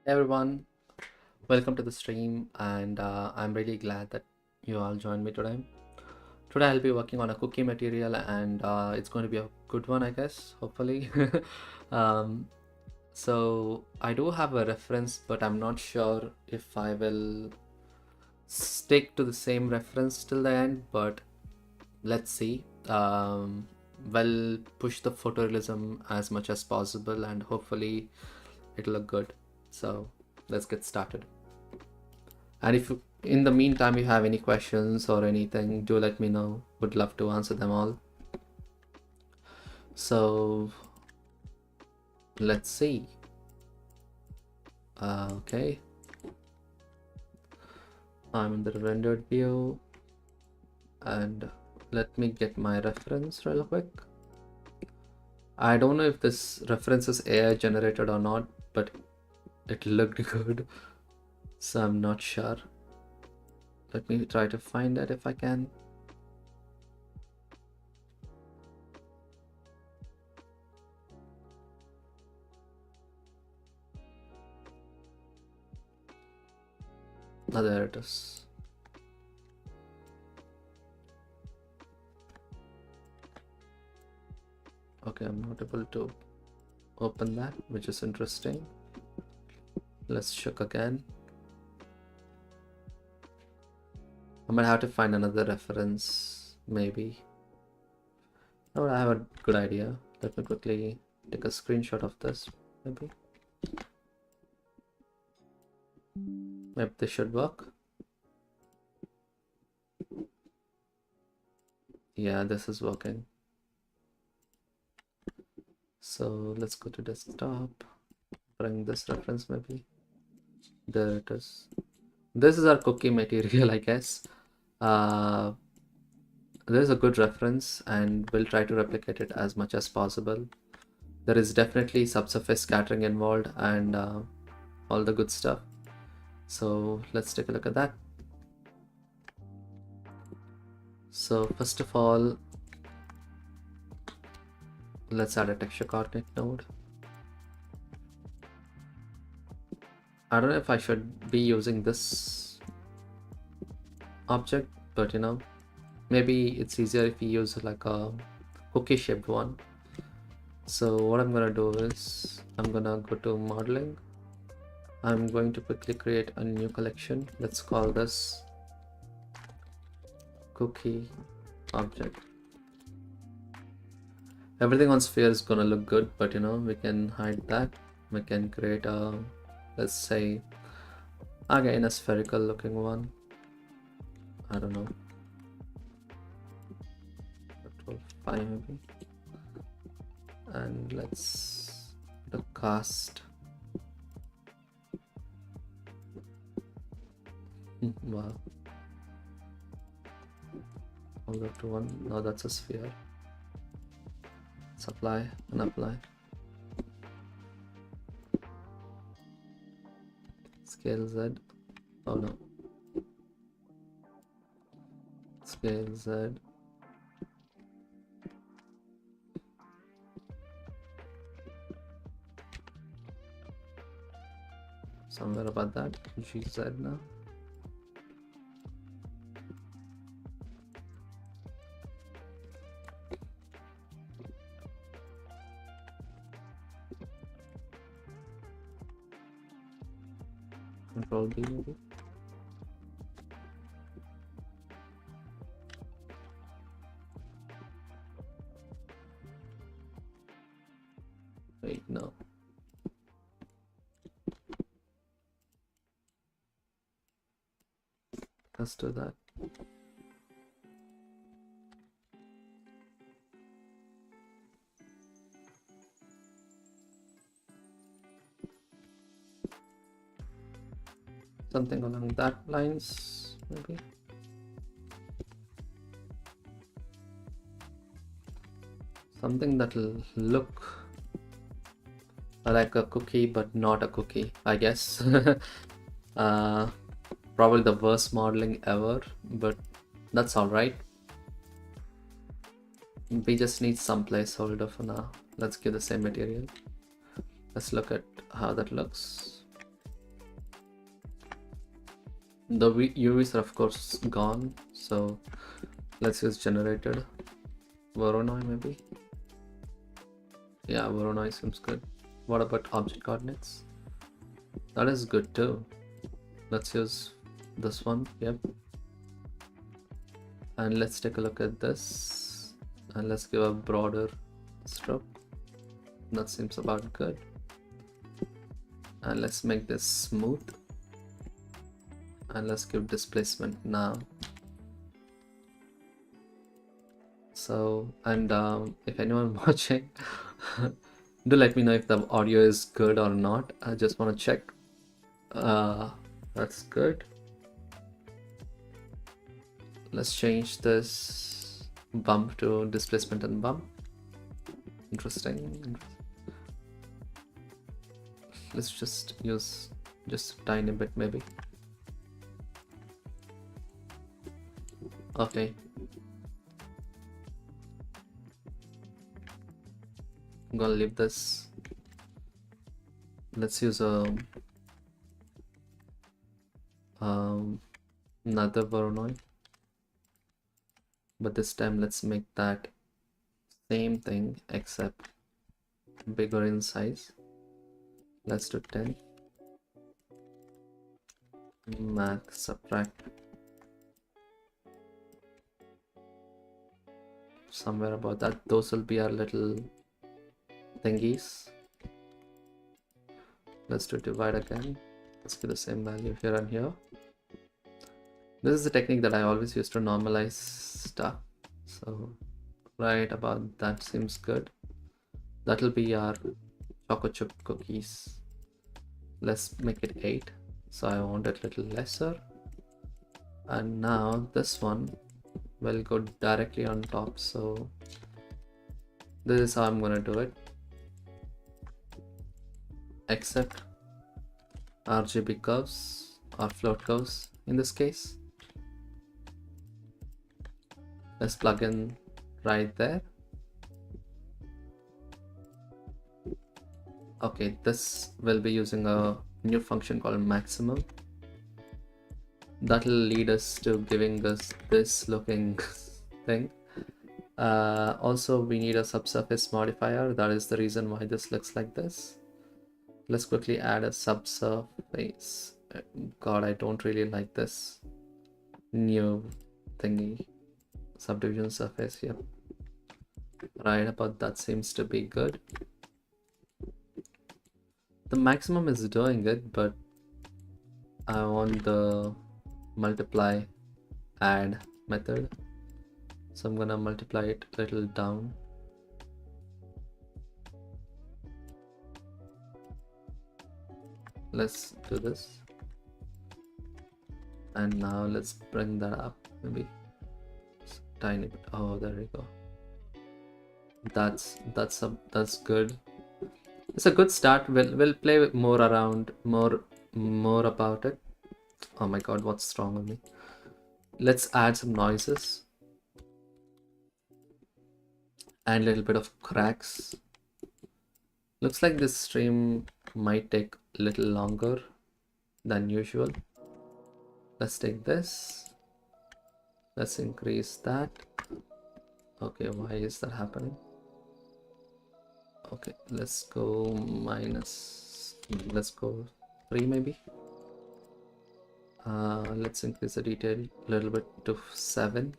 Hey everyone, welcome to the stream, and I'm really glad that you all joined me today. Today I'll be working on a cookie material, and it's going to be a good one, I guess, hopefully. um, so I do have a reference, but I'm not sure if I will stick to the same reference till the end, but let's see. We'll push the photorealism as much as possible, and hopefully it'll look good. So let's get started. And if in the meantime you have any questions or anything, do let me know. Would love to answer them all. So let's see. Okay, I'm in the rendered view, and let me get my reference real quick. I don't know if this reference is AI generated or not, but it looked good, so I'm not sure. Let me try to find it if I can. Oh, there it is. Okay, I'm not able to open that, which is interesting. Let's check again. I might have to find another reference, maybe. Oh, I have a good idea. Let me quickly take a screenshot of this, maybe. Maybe this should work. Yeah, this is working. So let's go to desktop, bring this reference maybe. There it is. This is our cookie material, I guess. There's a good reference, and we'll try to replicate it as much as possible. There is definitely subsurface scattering involved and all the good stuff. So let's take a look at that. So first of all, let's add a texture coordinate node. I don't know if I should be using this object, but maybe it's easier if we use like a cookie shaped one. So what I'm gonna do is I'm gonna go to modeling. I'm going to quickly create a new collection. Let's call this cookie object. Everything on sphere is gonna look good, but we can hide that. We can create a, let's say, again a spherical looking one. I don't know, control 5 maybe, and let's the cast. Wow, all up to 1. Now that's a sphere. Let's apply and apply. Scale Z. Oh no. Scale Z. Somewhere about that. GZ now. Control B maybe. Wait, no. Let's do that. Something along that lines, maybe. Something that'll look like a cookie, but not a cookie, I guess. Probably the worst modeling ever, but that's all right. We just need some placeholder for now. Let's give the same material. Let's look at how that looks. The UVs are of course gone, so let's use generated Voronoi maybe. Yeah, Voronoi seems good. What about object coordinates? That is good too. Let's use this one. Yep. And let's take a look at this, and let's give a broader stroke. That seems about good. And let's make this smooth, and let's give displacement now. So, and if anyone watching, do let me know if the audio is good or not. I just want to check. That's good. Let's change this bump to displacement and bump. Interesting. Let's just use just a tiny bit maybe. Okay. I'm gonna leave this. Let's use another Voronoi, but this time let's make that same thing except bigger in size. Let's do 10. Math subtract somewhere about that. Those will be our little thingies. Let's do divide again. Let's give the same value here and here. This is the technique that I always use to normalize stuff. So right about that seems good. That'll be our choco chip cookies. Let's make it 8. So I want it a little lesser. And now this one will go directly on top. So this is how I'm gonna do it. Except RGB curves or float curves in this case. Let's plug in right there. Okay, this will be using a new function called maximum. That'll lead us to giving us this looking thing. Also, we need a subsurface modifier. That is the reason why this looks like this. Let's quickly add a subsurface. God, I don't really like this new thingy. Subdivision surface. Yep. Right about that seems to be good. The maximum is doing it, but I want the multiply add method. So I'm gonna multiply it a little down. Let's do this. And now let's bring that up maybe just a tiny bit. Oh, there we go. That's good. It's a good start. We'll play with more around, more about it. Oh my god, what's wrong with me? Let's add some noises and a little bit of cracks. Looks like this stream might take a little longer than usual. Let's take this. Let's increase that. Okay, why is that happening? Okay, let's go minus. Let's go 3 maybe. Let's increase the detail a little bit to 7.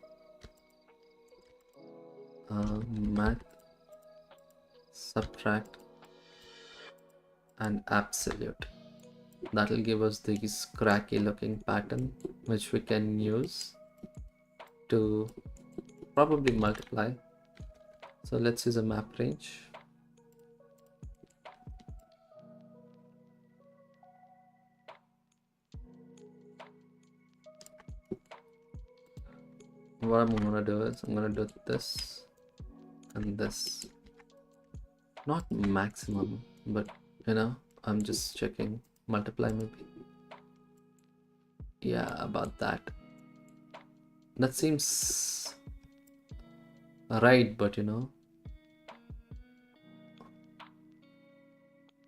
Math, subtract, and absolute. That'll give us this cracky looking pattern which we can use to probably multiply. So let's use a map range. What I'm gonna do is I'm gonna do this and this. Not maximum, but you know, I'm just checking. Multiply maybe. Yeah, about that. That seems right, but you know,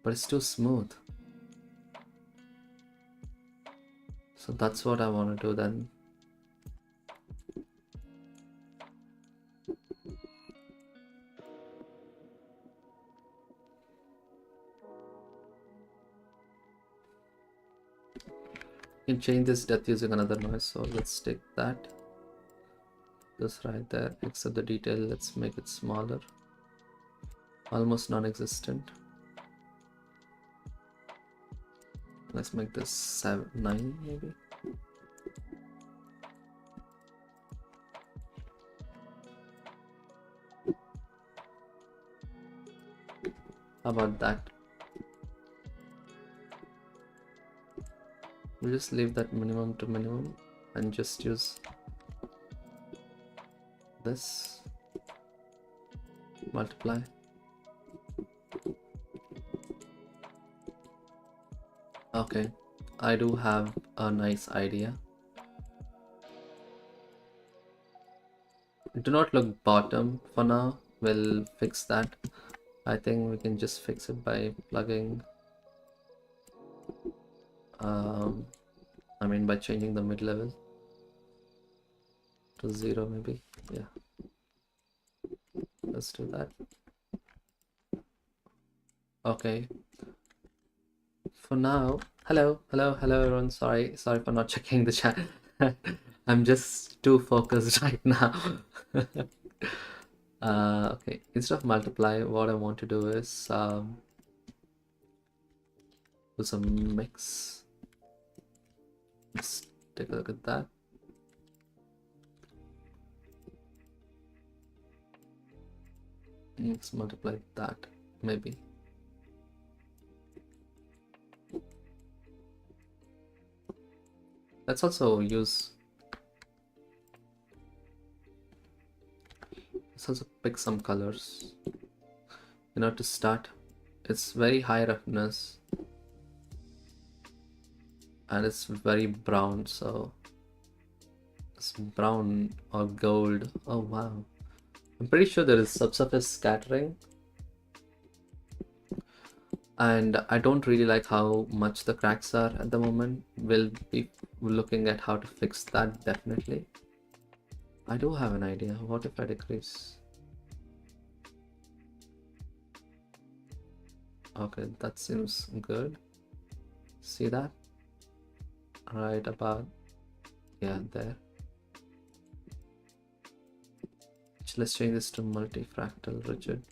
but it's too smooth. So that's what I want to do then. You can change this depth using another noise, so let's take that. This right there, except the detail, let's make it smaller. Almost non-existent. Let's make this 7, 9 maybe. How about that? We'll just leave that minimum to minimum and just use this. Multiply. Okay, I do have a nice idea. Do not look bottom for now. We'll fix that. I think we can just fix it by plugging by changing the mid level to 0 maybe. Yeah, let's do that. Okay, for now, hello everyone. Sorry for not checking the chat. I'm just too focused right now. Okay, instead of multiply, what I want to do is do some mix. Let's take a look at that. Let's multiply that maybe. Let's also pick some colors, to start. It's very high roughness and it's very brown, so it's brown or gold. Oh wow, I'm pretty sure there is subsurface scattering, and I don't really like how much the cracks are at the moment. We'll be looking at how to fix that definitely. I do have an idea. What if I decrease? Okay, that seems good. See that? Right about, yeah, there. Let's change this to multifractal rigid.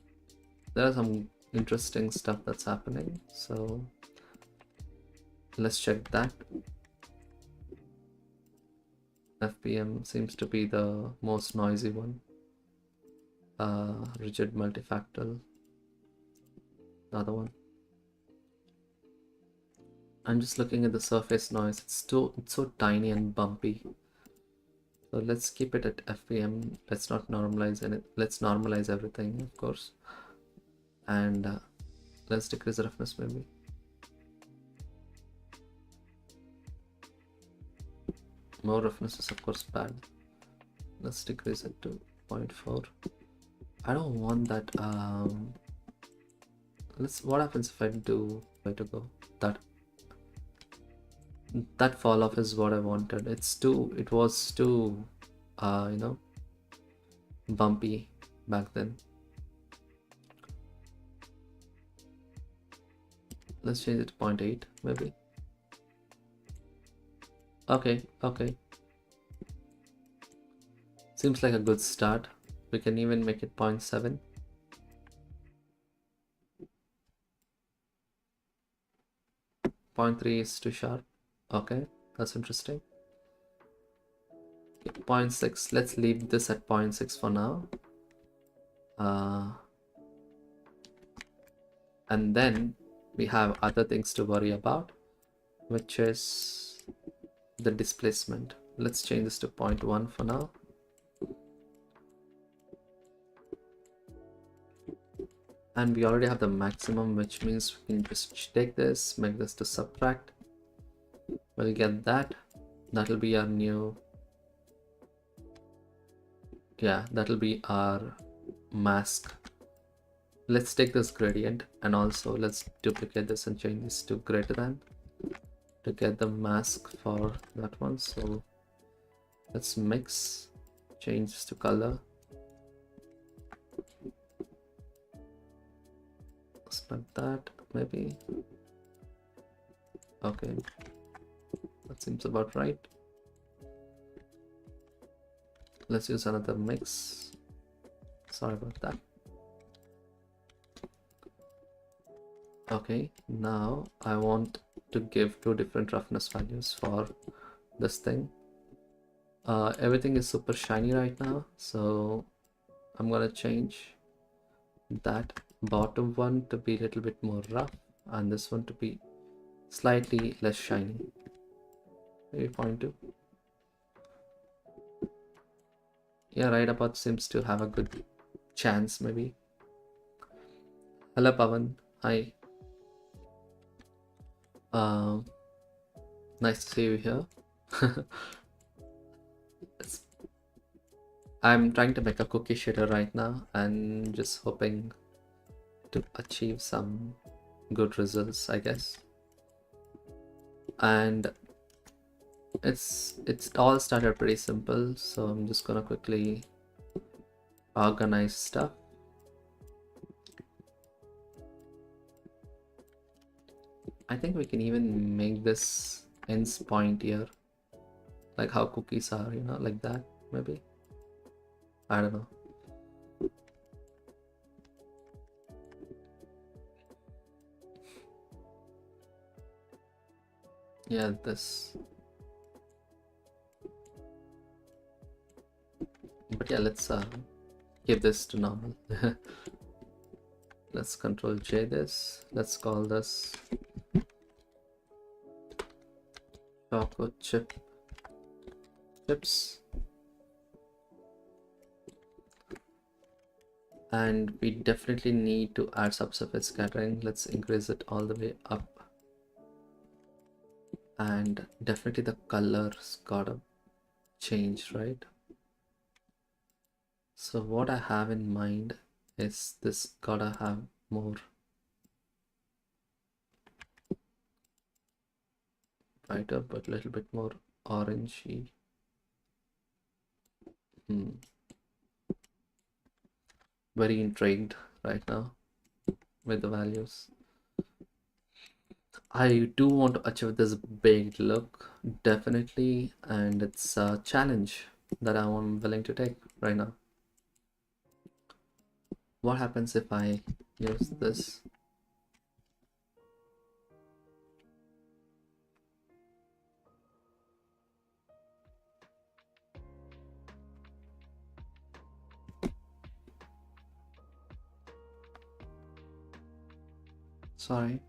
There are some interesting stuff that's happening, so let's check that. FPM seems to be the most noisy one. Rigid multifractal, the other one. I'm just looking at the surface noise. It's so tiny and bumpy. So let's keep it at FPM. Let's not normalize it. Let's normalize everything, of course. And let's decrease the roughness maybe. More roughness is of course bad. Let's decrease it to 0.4. I don't want that. What happens if I do where to go? That fall off is what I wanted. It was too bumpy back then. Let's change it to 0.8 maybe. Okay. Seems like a good start. We can even make it 0.7. .3 is too sharp. Okay, that's interesting. Okay, 0.6. Let's leave this at 0.6 for now. And then we have other things to worry about, which is the displacement. Let's change this to 0.1 for now. And we already have the maximum, which means we can just take this, make this to subtract. We'll get that. That'll be our new, yeah, that'll be our mask. Let's take this gradient and also let's duplicate this and change this to greater than to get the mask for that one. So let's mix, change this to color. Like that, maybe. Okay, that seems about right. Let's use another mix. Sorry about that. Okay, now I want to give two different roughness values for this thing. Everything is super shiny right now, so I'm gonna change that bottom one to be a little bit more rough and this one to be slightly less shiny. Maybe 0.2. Yeah, right about seems to have a good chance, maybe. Hello, Pavan. Hi. Um, Nice to see you here. I'm trying to make a cookie shader right now and just hoping to achieve some good results, I guess. And it's all started pretty simple, so I'm just gonna quickly organize stuff. I think we can even make this ends point here, like how cookies are, you know, like that, maybe. I don't know. Yeah, this. But yeah, let's keep this to normal. Let's control J this. Let's call this choco chips. And we definitely need to add subsurface scattering. Let's increase it all the way up. And definitely the colors gotta change, right? So what I have in mind is this gotta have more brighter, but a little bit more orangey. Very intrigued right now with the values. I do want to achieve this baked look, definitely, and it's a challenge that I'm willing to take right now. What happens if I use this? Sorry.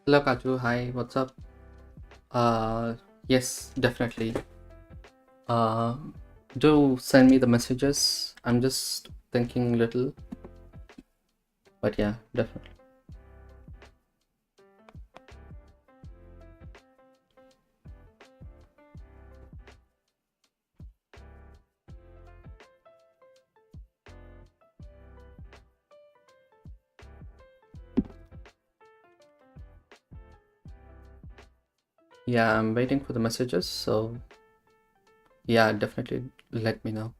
Hello Kaju, hi, what's up? Yes, definitely. Uh, do send me the messages. I'm just thinking little, but yeah, definitely. Yeah, I'm waiting for the messages, so yeah, definitely let me know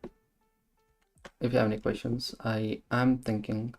if you have any questions. I am thinking.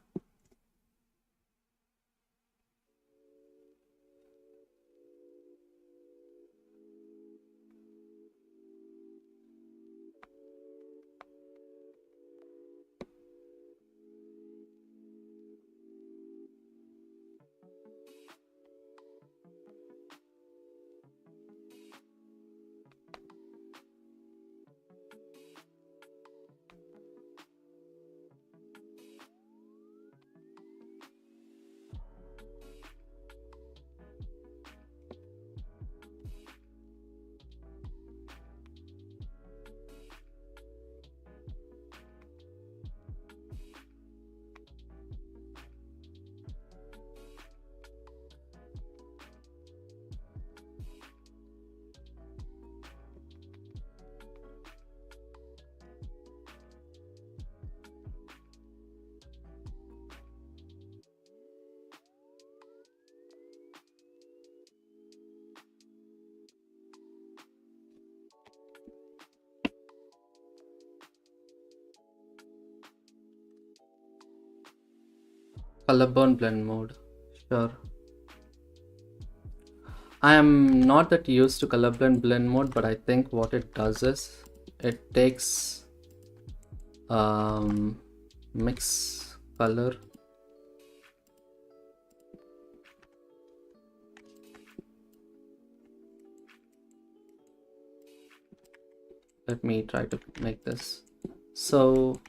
Color burn blend mode. Sure. I am not that used to color blend mode, but I think what it does is it takes mix color. Let me try to make this. So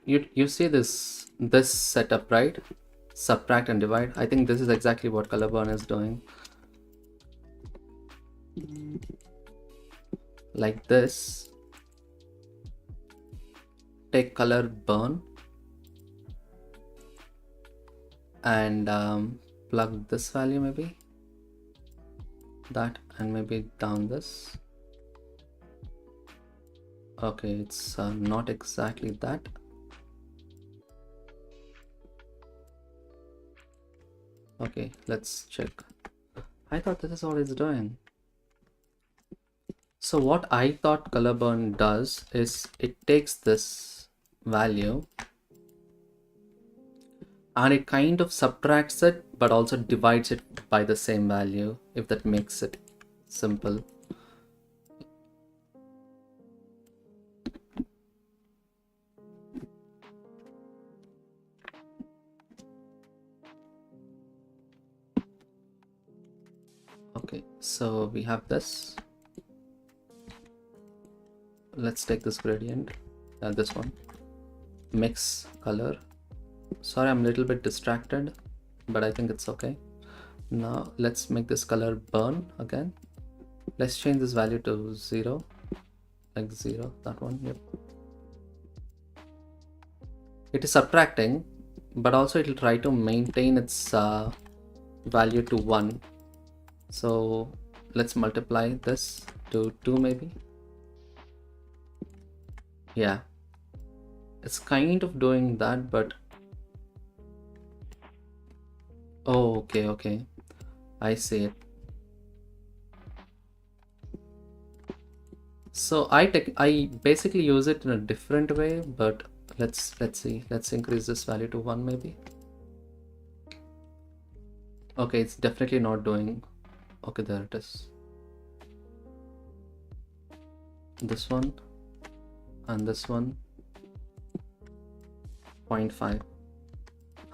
you see this setup, right? Subtract and divide. I think this is exactly what color burn is doing. Like this. Take color burn and plug this value, maybe that, and maybe down this. Okay, it's not exactly that. Okay, let's check. I thought this is what it's doing. So what I thought color burn does is it takes this value and it kind of subtracts it, but also divides it by the same value, if that makes it simple. Okay, so we have this. Let's take this gradient, this one, mix color. Sorry, I'm a little bit distracted, but I think it's okay. Now let's make this color burn again. Let's change this value to 0, like 0, that one. Yep. It is subtracting, but also it will try to maintain its value to 1. So let's multiply this to 2 maybe. Yeah, it's kind of doing that, but oh, okay, I see it. So I basically use it in a different way, but let's see. Let's increase this value to 1 maybe. Okay, it's definitely not doing. Okay, there it is. This one and this one, 0.5.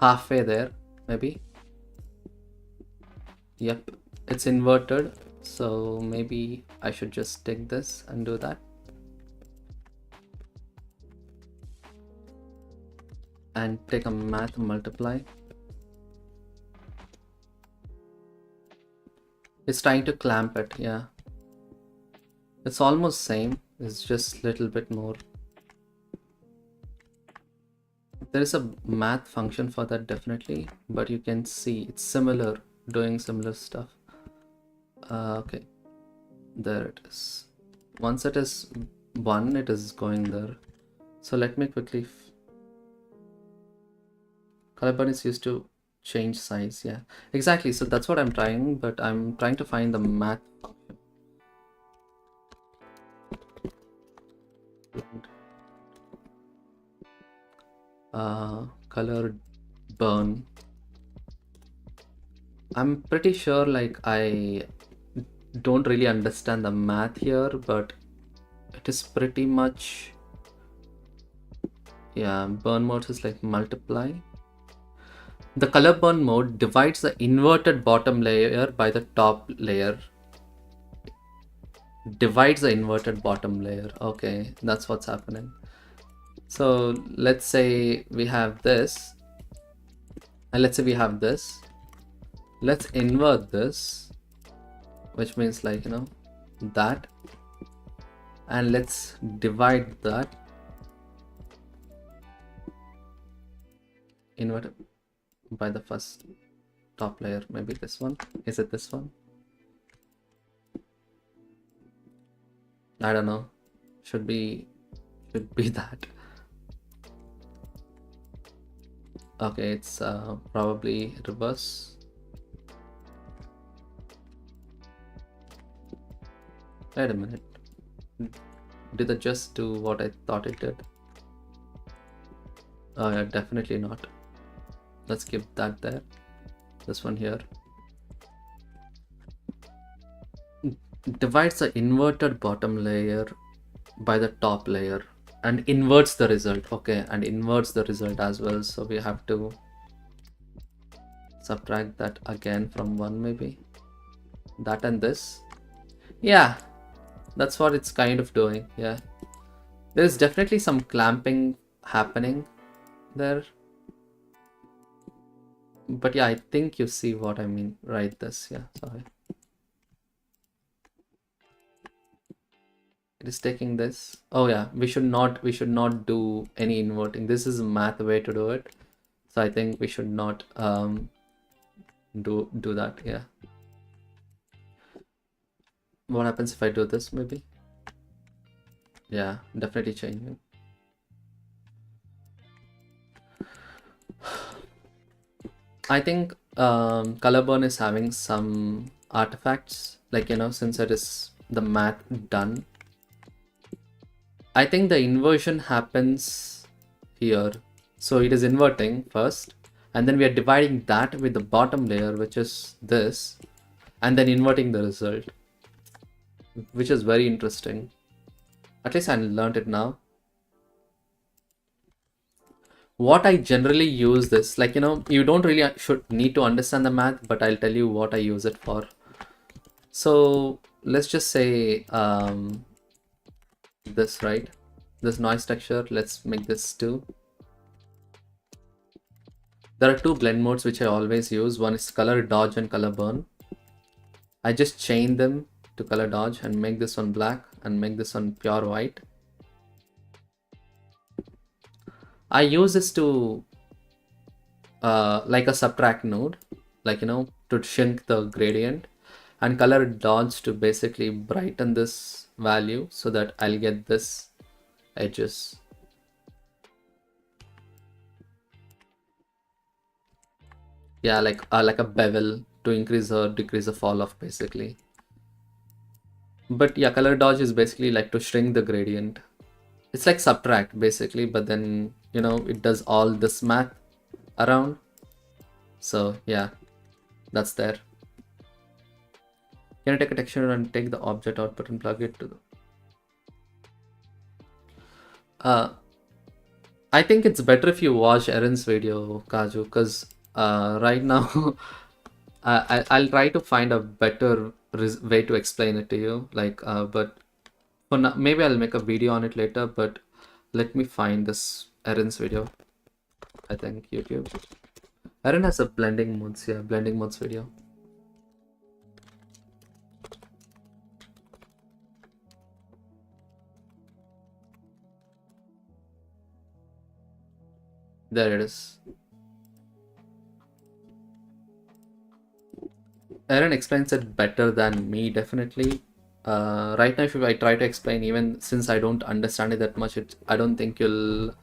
Halfway there, maybe. Yep, it's inverted. So maybe I should just take this and do that. And take a math multiply. It's trying to clamp it, yeah. It's almost same, it's just little bit more. There is a math function for that definitely, but you can see it's similar, doing similar stuff. Okay, there it is. Once it is 1, it is going there. So let me quickly color burn is used to change size, yeah, exactly. So that's what I'm trying, but I'm trying to find the math function. Color burn. I'm pretty sure like I don't really understand the math here, but it is pretty much, yeah, burn mode is like multiply. The color burn mode divides the inverted bottom layer by the top layer. Divides the inverted bottom layer. Okay, that's what's happening. So let's say we have this, and let's say we have this. Let's invert this, which means like, you know, that, and let's divide that. Invert it by the first top layer. Maybe this one. Is it this one? I don't know. Should be that. Okay, it's probably reverse. Wait a minute. Did it just do what I thought it did? Oh yeah, definitely not. Let's keep that there. This one here. Divides the inverted bottom layer by the top layer and inverts the result. Okay, and inverts the result as well. So we have to subtract that again from 1 maybe. That and this. Yeah, that's what it's kind of doing. Yeah, there's definitely some clamping happening there. But yeah, I think you see what I mean, right? This, yeah, sorry. It is taking this. Oh yeah, we should not do any inverting. This is a math way to do it. So I think we should not do that. Yeah. What happens if I do this maybe? Yeah, definitely changing. I think color burn is having some artifacts, like, you know, since it is the math done. I think the inversion happens here. So it is inverting first, and then we are dividing that with the bottom layer, which is this, and then inverting the result, which is very interesting. At least I learned it now. What I generally use this, like, you know, you don't really should need to understand the math, but I'll tell you what I use it for. So let's just say this, right? This noise texture, let's make this 2. There are 2 blend modes which I always use. One is color dodge and color burn. I just chain them to color dodge and make this one black and make this one pure white. I use this to like a subtract node, like, you know, to shrink the gradient, and color dodge to basically brighten this value so that I'll get this edges. Yeah, like a bevel to increase or decrease the fall off basically. But yeah, color dodge is basically like to shrink the gradient. It's like subtract basically, but then, you know, it does all this math around. So yeah, that's there. Can I take a texture and take the object output and plug it to the... I think it's better if you watch Erin's video, Kaju, because right now I'll try to find a better way to explain it to you. Like, but for now, maybe I'll make a video on it later. But let me find this Erin's video. I think YouTube. Erin has a blending modes, yeah, blending modes video. There it is. Aaron explains it better than me, definitely. Right now, if I try to explain, even since I don't understand it that much, I don't think you'll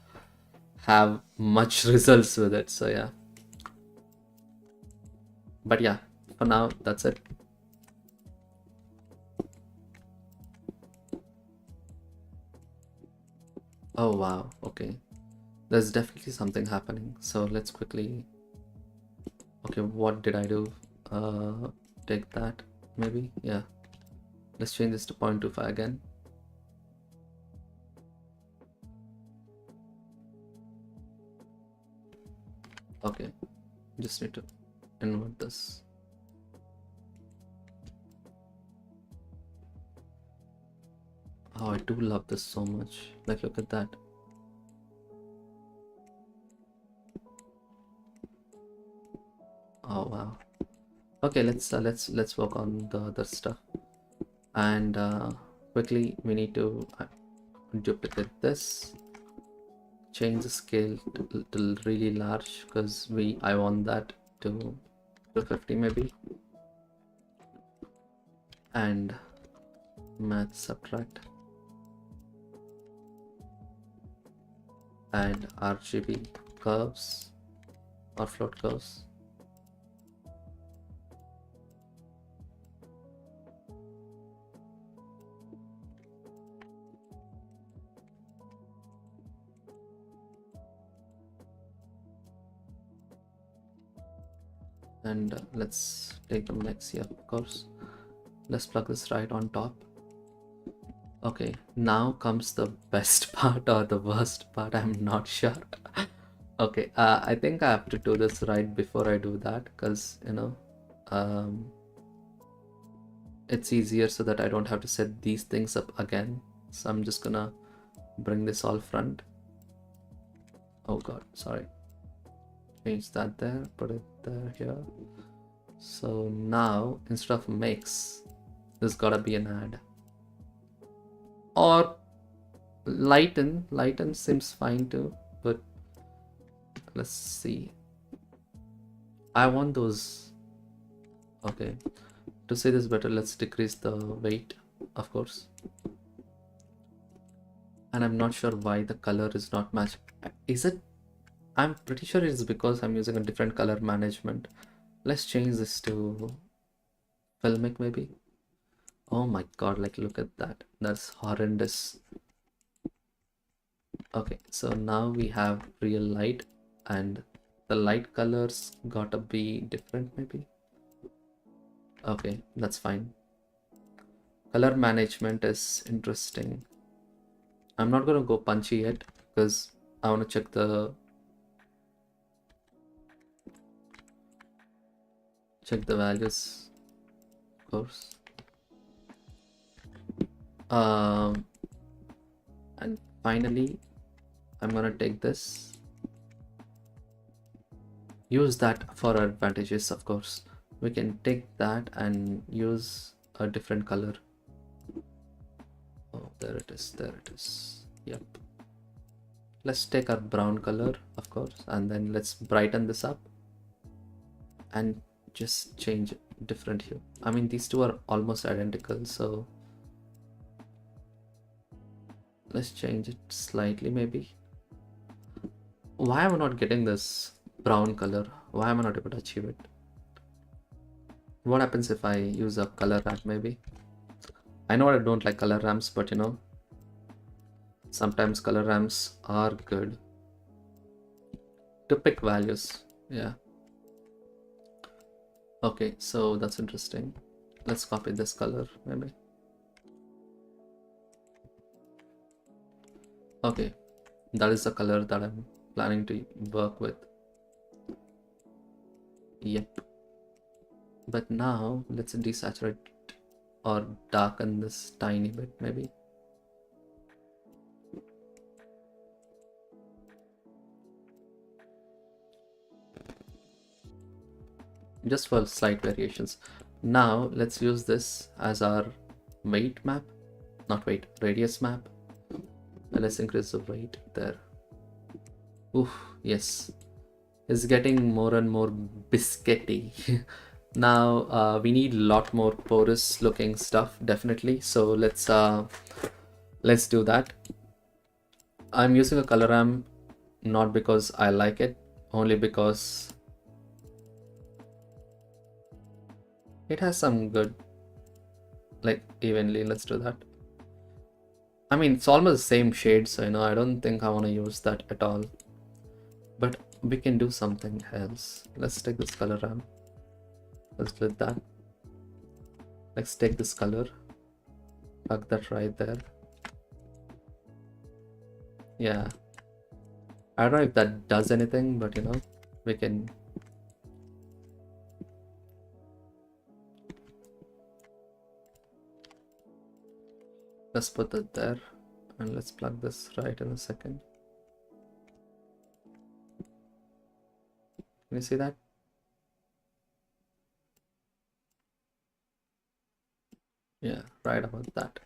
have much results with it. So yeah. But yeah, for now, that's it. Oh wow, okay. There's definitely something happening. So let's quickly. Okay, what did I do? Uh, Take that, maybe. Yeah. Let's change this to 0.25 again. Okay, just need to invert this. Oh, I do love this so much. Like, look at that. Oh wow. Okay, let's work on the other stuff. And quickly, we need to duplicate this. Change the scale to really large because I want that to 250 maybe. And math subtract and RGB curves or float curves. And let's take the mix here, of course. Let's plug this right on top. Okay, now comes the best part or the worst part, I'm not sure. Okay, I think I have to do this right before I do that because, it's easier so that I don't have to set these things up again. So I'm just gonna bring this all front. Oh god, sorry. Change that there, put it there, here. So now, instead of mix, there's gotta be an add. Or lighten seems fine too, but let's see. I want those. Okay, to say this better, let's decrease the weight, of course. And I'm not sure why the color is not matching. Is it? I'm pretty sure it's because I'm using a different color management. Let's change this to filmic maybe. Oh my god, like look at that. That's horrendous. Okay, so now we have real light and the light colors gotta be different maybe. Okay, that's fine. Color management is interesting. I'm not gonna go punchy yet because I want to check the values, of course. And finally, I'm gonna take this. Use that for our advantages, of course. We can take that and use a different color. Oh, there it is, there it is. Yep. Let's take our brown color, of course, and then let's brighten this up and just change different hue. I mean, these two are almost identical, so let's change it slightly maybe. Why am I not getting this brown color? Why am I not able to achieve it? What happens if I use a color ramp maybe? I know I don't like color ramps, but sometimes color ramps are good to pick values. Yeah. Okay, so that's interesting. Let's copy this color maybe. Okay, that is the color that I'm planning to work with. Yep. But now let's desaturate or darken this tiny bit maybe. Just for slight variations. Now let's use this as our weight map, not weight, radius map. And let's increase the weight there. Oof, Yes, it's getting more and more biscuity. Now we need a lot more porous looking stuff, definitely. So let's do that. I'm using a color ramp not because I like it, only because it has some good, like, evenly. Let's do that. I mean, it's almost the same shade, so I don't think I want to use that at all. But we can do something else. Let's take this color ramp. Let's do that. Let's take this color. Plug that right there. Yeah. I don't know if that does anything, but we can. Let's put it there, and let's plug this right in a second. Can you see that? Yeah, right about that.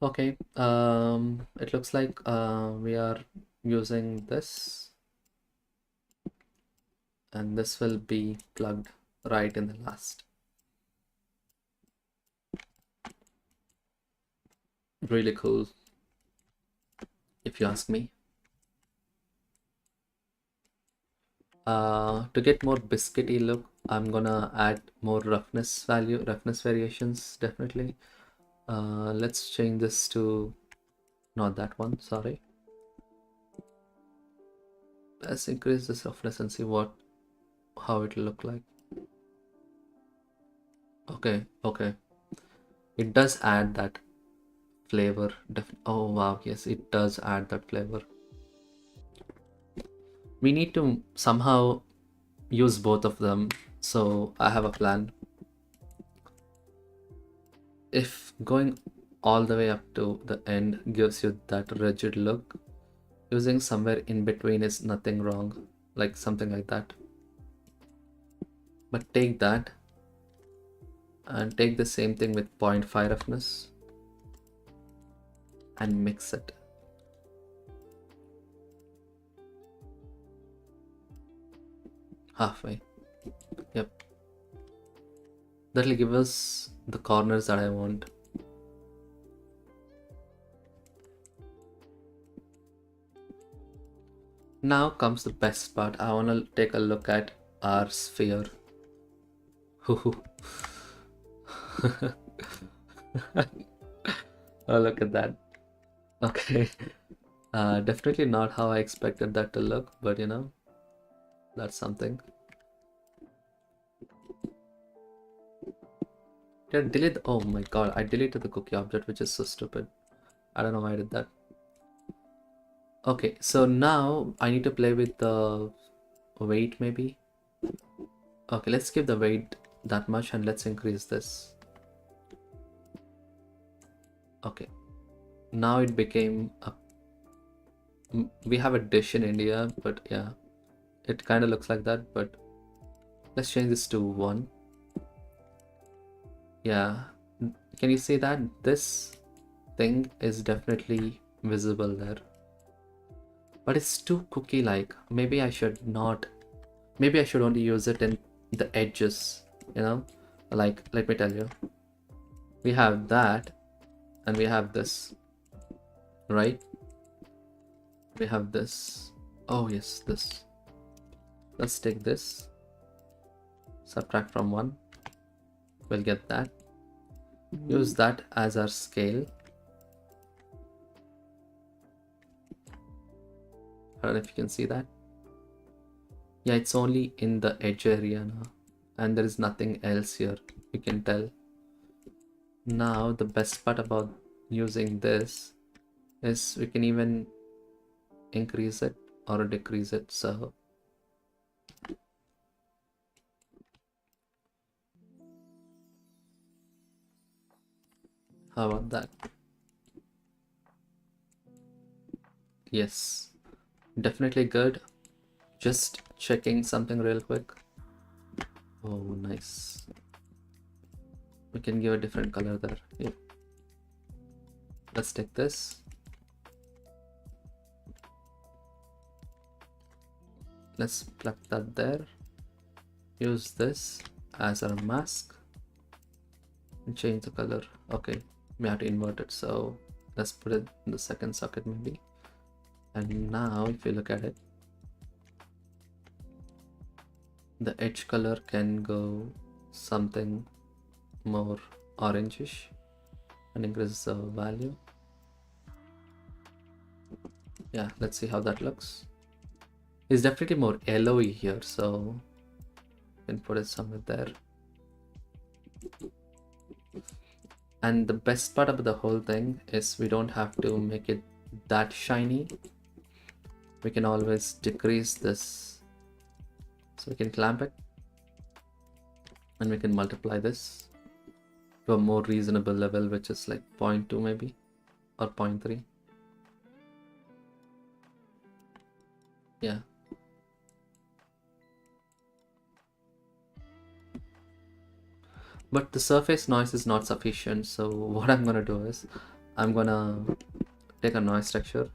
Okay, it looks like we are using this, and this will be plugged right in the last. Really cool, if you ask me. To get more biscuity look, I'm gonna add more roughness variations, definitely. Let's change this to not that one, sorry. Let's increase this roughness and see how it'll look like. Okay, it does add that flavor. Oh wow, yes, it does add that flavor. We need to somehow use both of them, so I have a plan. If going all the way up to the end gives you that rigid look, using somewhere in between is nothing wrong, like something like that. But take that and take the same thing with 0.5 roughness and mix it. Halfway. Yep. That'll give us the corners that I want. Now comes the best part. I want to take a look at our sphere. Oh, look at that. Okay. Definitely not how I expected that to look, but that's something. Did I delete? Oh my god, I deleted the cookie object, which is so stupid. I don't know why I did that. Okay, so now I need to play with the weight, maybe. Okay, let's give the weight that much and let's increase this. Okay, now it became a. We have a dish in India, but yeah, it kind of looks like that. But let's change this to 1. Yeah, can you see that? This thing is definitely visible there. But it's too cookie-like. Maybe I should not. Maybe I should only use it in the edges, Like, let me tell you. We have that, and we have this, right? We have this. Oh, yes, this. Let's take this. Subtract from 1. We'll get that. Use that as our scale. I don't know if you can see that. Yeah, it's only in the edge area now. And there is nothing else here. You can tell. Now, the best part about using this is we can even increase it or decrease it. So how about that? Yes, definitely good. Just checking something real quick. Oh, nice. We can give a different color there. Yep. Let's take this. Let's plug that there. Use this as our mask and change the color. Okay, we have to invert it, so let's put it in the second socket maybe. And now if you look at it, the edge color can go something more orangish and increase the value. Yeah, let's see how that looks. It's definitely more yellowy here, so you can put it somewhere there. And the best part about the whole thing is we don't have to make it that shiny. We can always decrease this. So we can clamp it and we can multiply this to a more reasonable level, which is like 0.2 maybe, or 0.3. Yeah. But the surface noise is not sufficient, so what I'm gonna do is I'm gonna take a noise texture.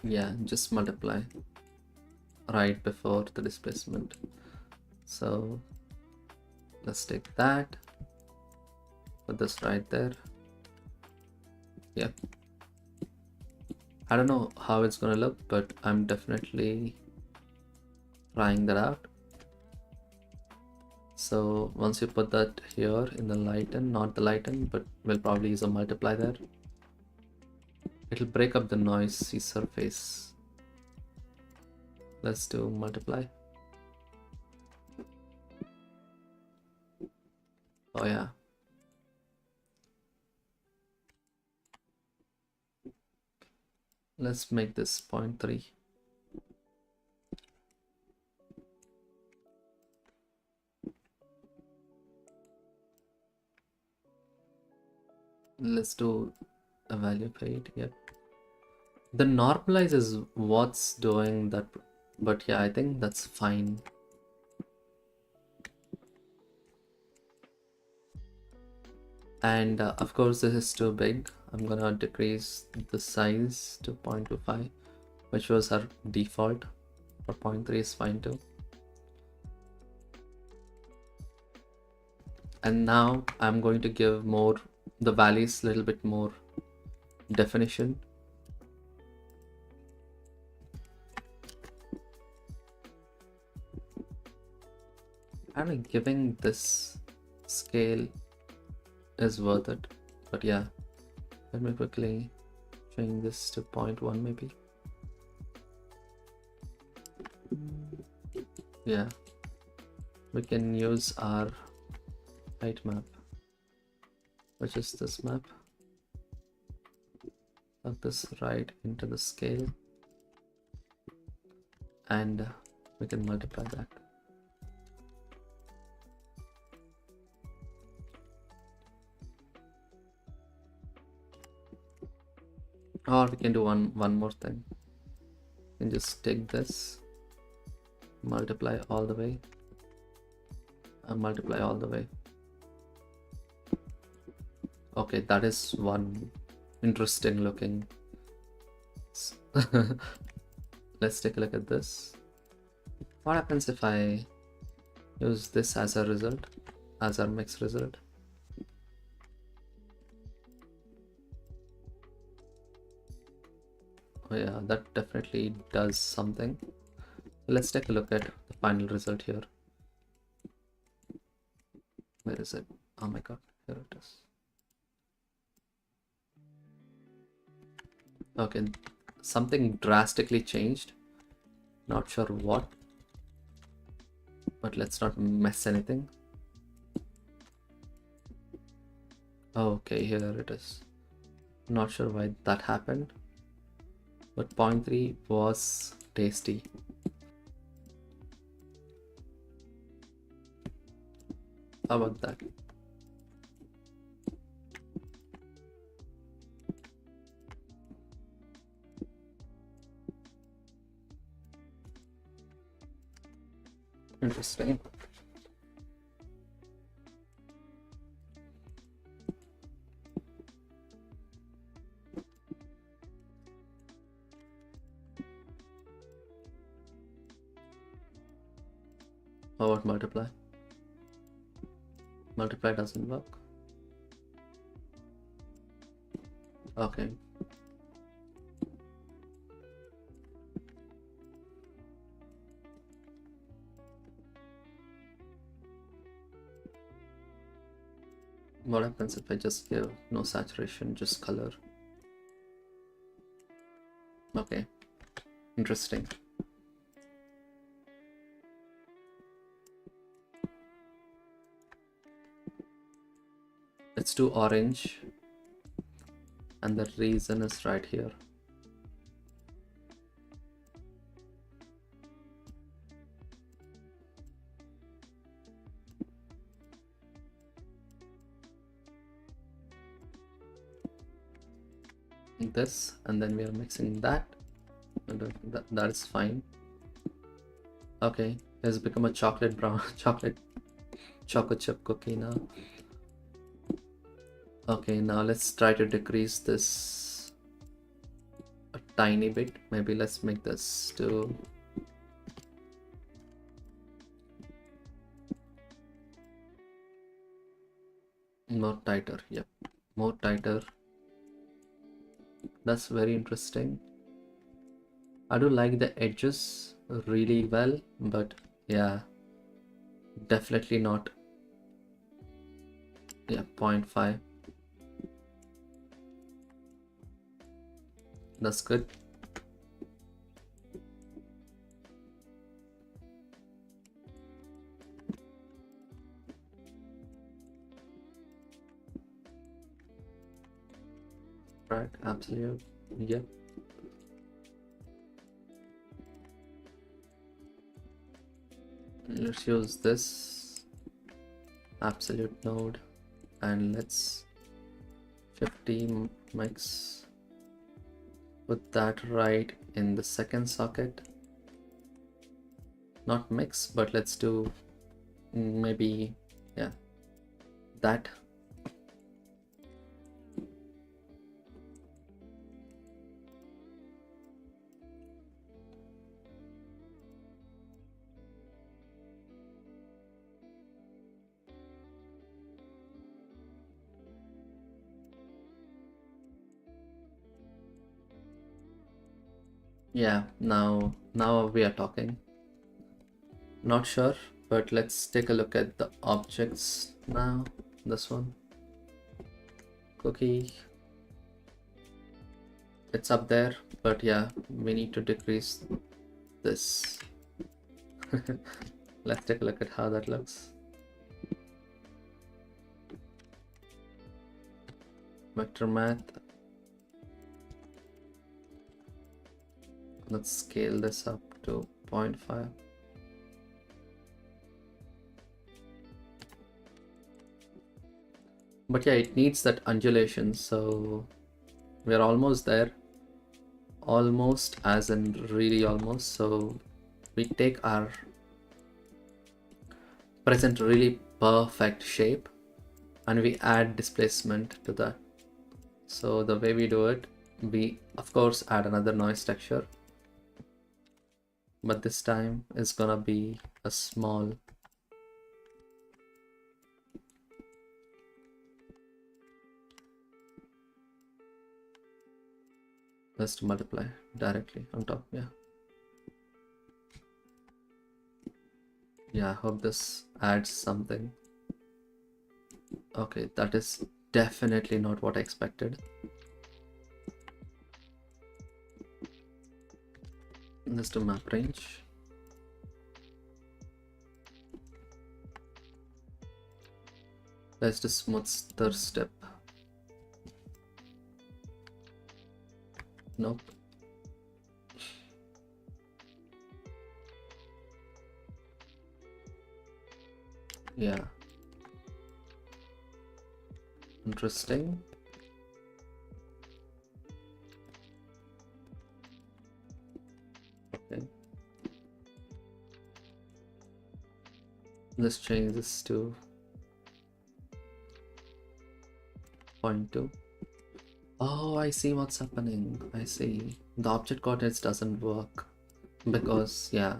Yeah, just multiply right before the displacement. So let's take that, put this right there. Yeah, I don't know how it's gonna look, but I'm definitely trying that out. So once you put that here in the lighten, not the lighten, but we'll probably use a multiply there, it'll break up the noisy surface. Let's do multiply. Oh yeah. Let's make this 0.3. Let's do a value fade. Yep. The normalize is what's doing that, but yeah, I think that's fine. And of course this is too big. I'm gonna decrease the size to 0.25, which was our default. For 0.3 is fine too. And now I'm going to give more the valleys a little bit more definition. And giving this scale is worth it. But yeah, let me quickly change this to 0.1 maybe. Yeah, we can use our height map, which is this map. Plug this right into the scale and we can multiply that. Or we can do one more thing. We can just take this, multiply all the way, and multiply all the way. Okay, that is one interesting looking. Let's take a look at this. What happens if I use this as a result, as our mix result? Oh yeah, that definitely does something. Let's take a look at the final result here. Where is it? Oh my god, here it is. Okay, something drastically changed. Not sure what, but let's not mess anything. Okay, here it is. Not sure why that happened, but 0.3 was tasty. How about that? Interesting. How about multiply? Multiply doesn't work. Okay. What happens if I just give no saturation, just color? Okay, interesting. Let's do orange, and the reason is right here. This, and then we are mixing that, and that is fine. Okay, it has become a chocolate brown chocolate chip cookie now. Okay, now let's try to decrease this a tiny bit. Maybe let's make this to more tighter. Yep, more tighter. That's very interesting. I do like the edges really well, but yeah, definitely not. Yeah, 0.5. That's good. Right, absolute. Yep. Let's use this absolute node and let's 50 mix. Put that right in the second socket. Not mix, but let's do maybe, yeah, that. Yeah, now we are talking. Not sure, but let's take a look at the objects now. This one, cookie, it's up there, but yeah, we need to decrease this. Let's take a look at how that looks. Vector math. Let's scale this up to 0.5. But yeah, it needs that undulation, so we're almost there. Almost, as in really almost. So we take our present really perfect shape and we add displacement to that. So the way we do it, we of course add another noise texture, but this time it's gonna be a small. Let's multiply directly on top. Yeah, I hope this adds something. Okay, that is definitely not what I expected. Let's do map range. Let's do smoother step. Nope. Yeah. Interesting. Okay. Let's change this to 0.2. Oh, I see what's happening. I see. The object coordinates doesn't work because, yeah,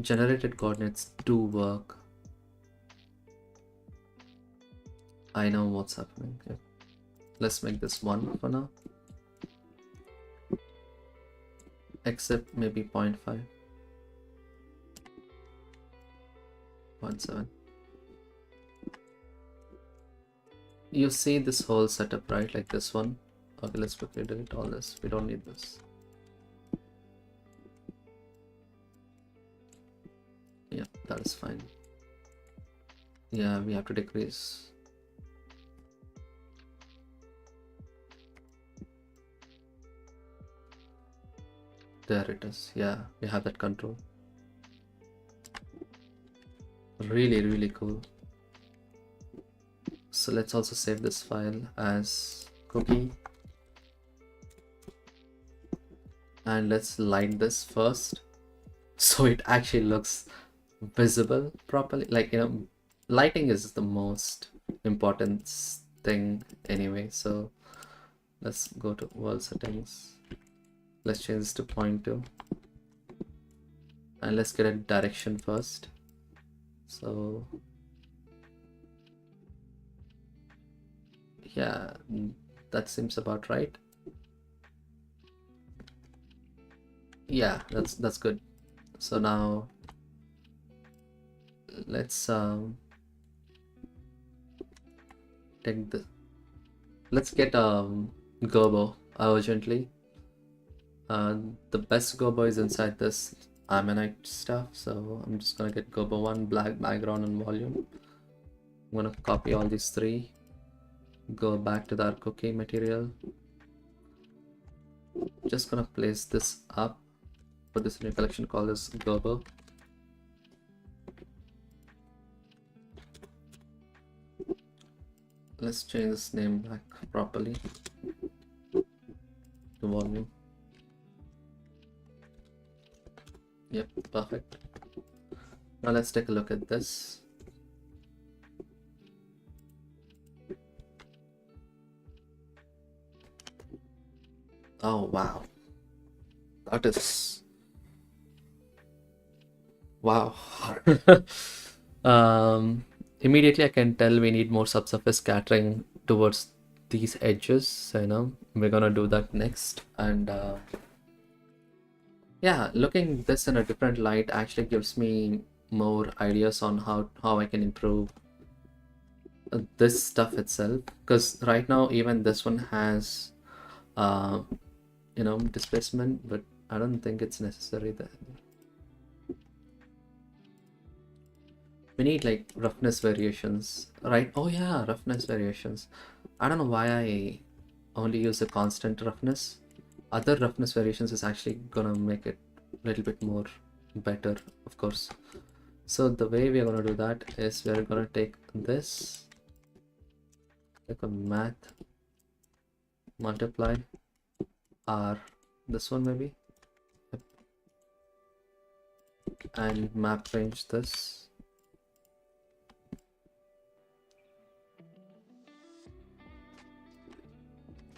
generated coordinates do work. I know what's happening. Okay. Let's make this 1 for now. Except maybe 0.5. 0.7. You see this whole setup, right? Like this one. Okay, let's quickly delete all this. We don't need this. Yeah, that is fine. Yeah, we have to decrease. There it is. Yeah, we have that control. Really, really cool. So let's also save this file as cookie. And let's light this first so it actually looks visible properly. Like, lighting is the most important thing anyway. So let's go to world settings. Let's change this to 0.2. And let's get a direction first. So yeah, that seems about right. Yeah, that's good. So now let's take the let's get Gobo urgently. The best Gobo is inside this Ammonite stuff, so I'm just gonna get Gobo 1, black background and volume. I'm gonna copy all these three, go back to that cookie material. Just gonna place this up, put this in a collection, call this Gobo. Let's change this name back properly to volume. Yep, perfect. Now let's take a look at this. Oh wow, that is wow. Immediately I can tell we need more subsurface scattering towards these edges. So, we're gonna do that next. And yeah, looking this in a different light actually gives me more ideas on how I can improve this stuff itself. Because right now even this one has displacement, but I don't think it's necessary there. We need like roughness variations, right? Oh yeah, roughness variations. I don't know why I only use a constant roughness. Other roughness variations is actually gonna make it a little bit more better, of course. So the way we are gonna do that is we're gonna take this, like a math, multiply r, this one maybe, and map range this.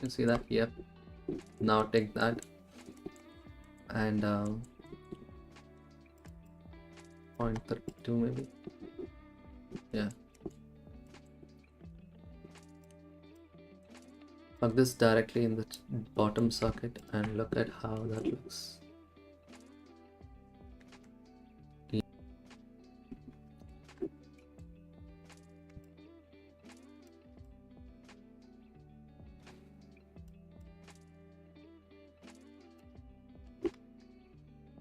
You see that? Yep. Now take that and 0.32 maybe. Yeah. Plug this directly in the bottom socket and look at how that looks.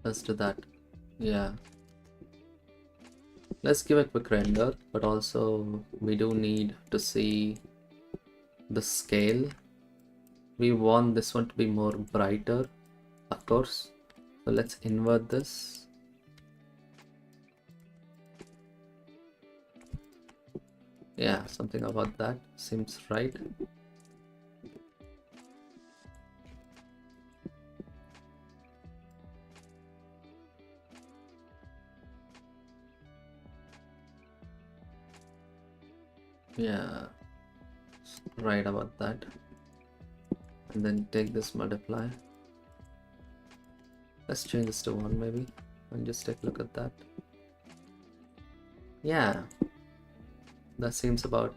Let's do that. Yeah. Let's give a quick render, but also we do need to see the scale. We want this one to be more brighter, of course. So let's invert this. Yeah, something about that seems right. Yeah, right about that. And then take this multiply. Let's change this to 1 maybe. and just take a look at that. Yeah, that seems about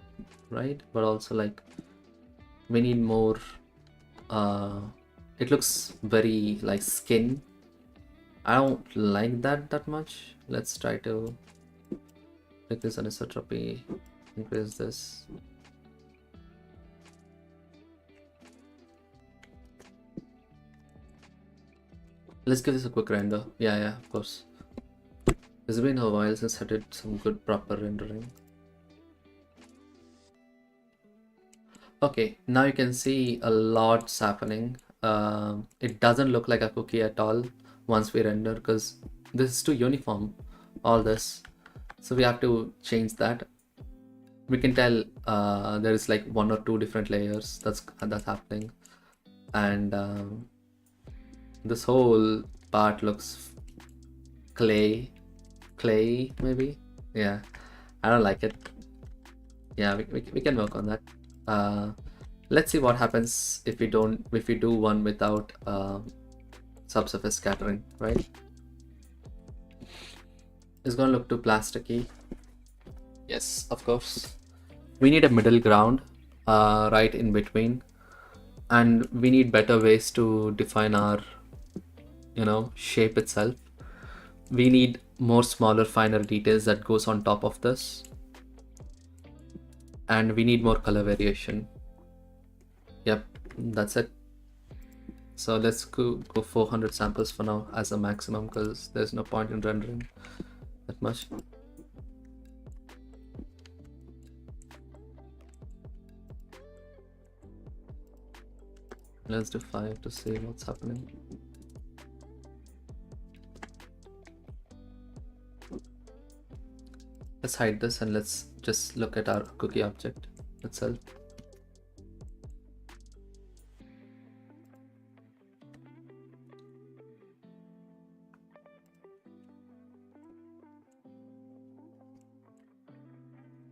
right, but also like we need more. It looks very like skin. I don't like that much. Let's try to decrease anisotropy, increase this. Let's give this a quick render. Yeah, of course. It's been a while since I did some good proper rendering. Okay, now you can see a lot's happening. It doesn't look like a cookie at all once we render, because this is too uniform, all this. So we have to change that. We can tell there is like 1 or 2 different layers that's happening, and this whole part looks clay maybe. Yeah, I don't like it. Yeah, we can work on that. Let's see what happens if we do one without subsurface scattering, right? It's gonna look too plasticky. Yes, of course. We need a middle ground right in between, and we need better ways to define our shape itself. We need more smaller, finer details that goes on top of this, and we need more color variation. Yep, that's it. So let's go 400 samples for now as a maximum, because there's no point in rendering that much. Let's do 5 to see what's happening. Let's hide this and let's just look at our cookie object itself.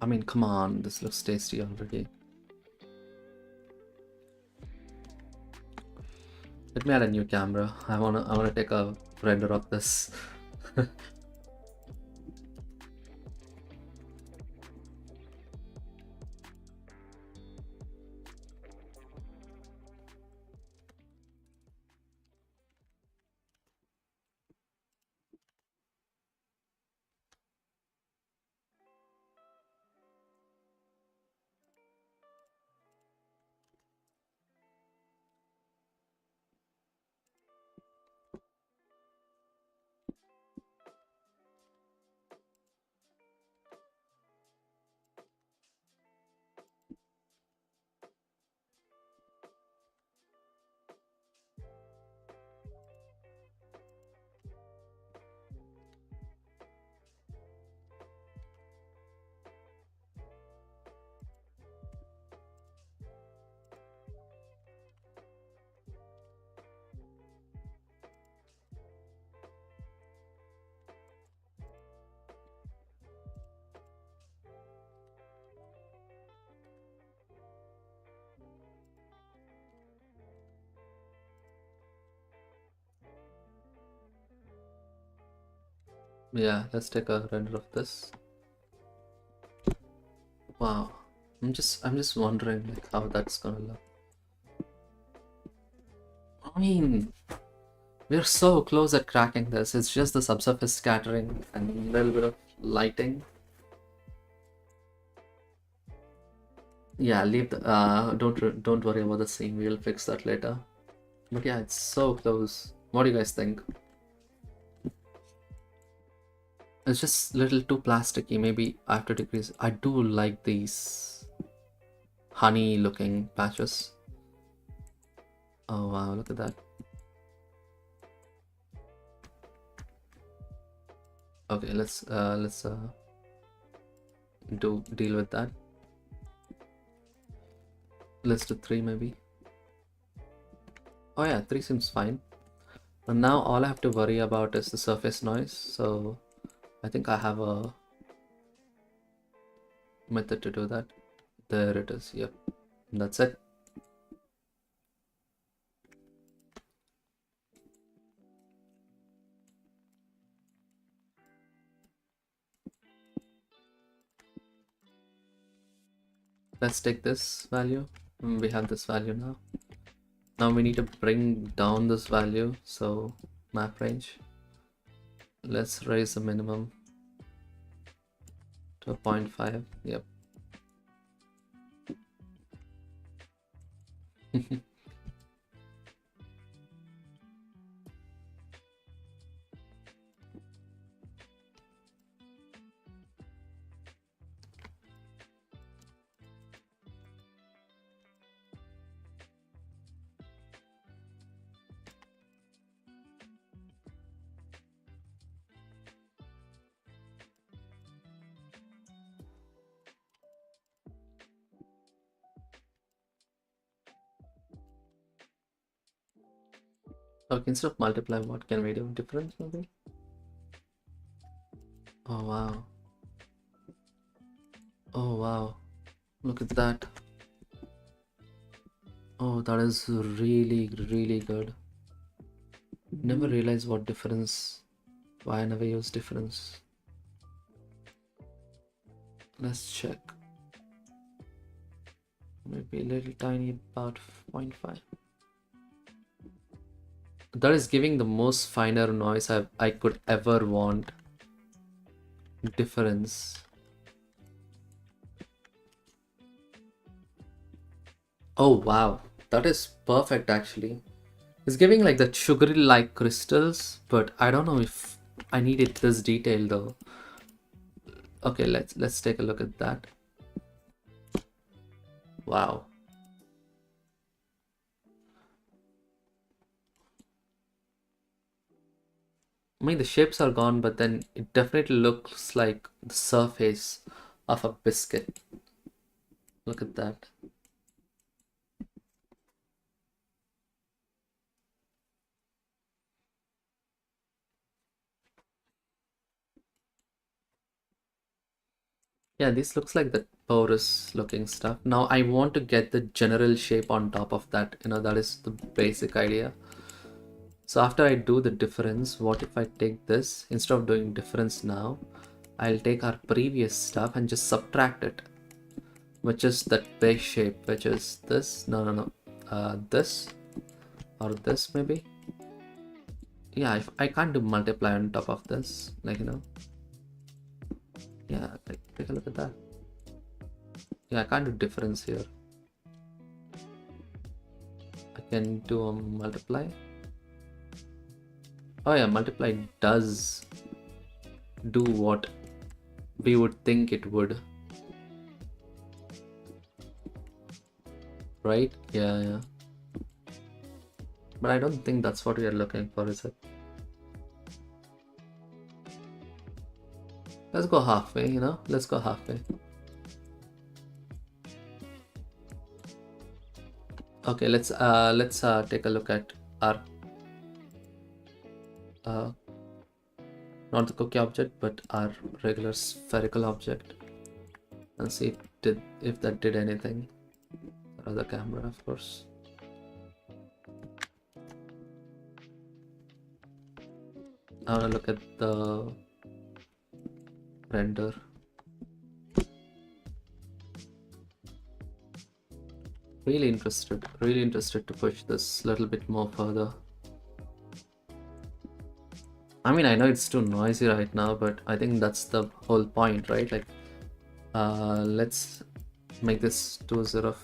I mean, come on, this looks tasty already. Let me add a new camera. I wanna take a render of this. Yeah, let's take a render of this. Wow, I'm just wondering like how that's gonna look. I mean, we're so close at cracking this. It's just the subsurface scattering and a little bit of lighting. Yeah, leave the don't worry about the seam. We'll fix that later. But yeah, it's so close. What do you guys think? It's just a little too plasticky. Maybe I have to decrease. I do like these honey looking patches. Oh wow, look at that. Okay, let's deal with that. Let's do 3 maybe. Oh yeah, 3 seems fine. And now all I have to worry about is the surface noise. So I think I have a method to do that. There it is. Yep, that's it. Let's take this value. We have this value now. Now we need to bring down this value. So map range. Let's raise the minimum to 0.5. Yep. Okay, instead of multiply, what can we do? Difference maybe? Oh wow. Oh wow. Look at that. Oh, that is really, really good. Never realized what difference. Why I never use difference. Let's check. Maybe a little tiny about 0.5. That is giving the most finer noise I could ever want. Difference. Oh wow, that is perfect actually. It's giving like the sugary like crystals, but I don't know if I needed this detail though. Okay, let's take a look at that. Wow. I mean the shapes are gone, but then it definitely looks like the surface of a biscuit. Look at that. Yeah, this looks like the porous looking stuff. Now I want to get the general shape on top of that. That is the basic idea. So after I do the difference, what if I take this, instead of doing difference now, I'll take our previous stuff and just subtract it, which is that base shape, which is this, no, this, or this maybe. Yeah, if I can't do multiply on top of this, yeah, like, take a look at that. Yeah, I can't do difference here. I can do a multiply. Oh yeah, multiply does do what we would think it would. Right? Yeah. But I don't think that's what we are looking for, is it? Let's go halfway, Let's go halfway. Okay, let's take a look at our not the cookie object, but our regular spherical object, and see if that did anything. Other camera, of course. I want to look at the render. Really interested to push this a little bit more further. I mean, I know it's too noisy right now, but I think that's the whole point, right? Like, let's make this 2000.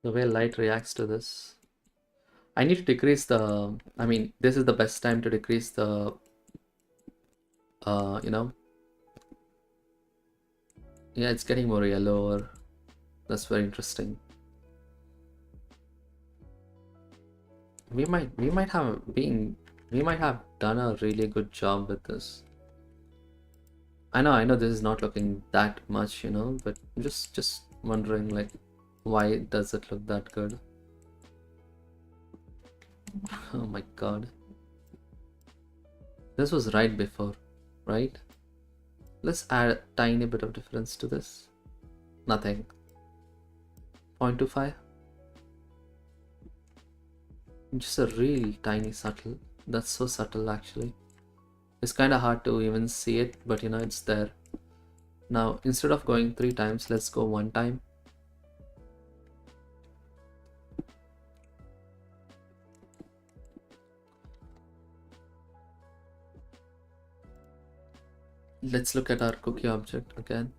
The way light reacts to this. I need to decrease the, I mean, this is the best time to decrease the, yeah, it's getting more yellower. That's very interesting. We might have done a really good job with this. I know this is not looking that much, but just wondering, like, why does it look that good? Oh my god. This was right before, right? Let's add a tiny bit of difference to this. Nothing. 0.25. Just a really tiny subtle. That's so subtle actually. It's kind of hard to even see it, but it's there. Now, instead of going 3 times, let's go 1 time. Let's look at our cookie object again.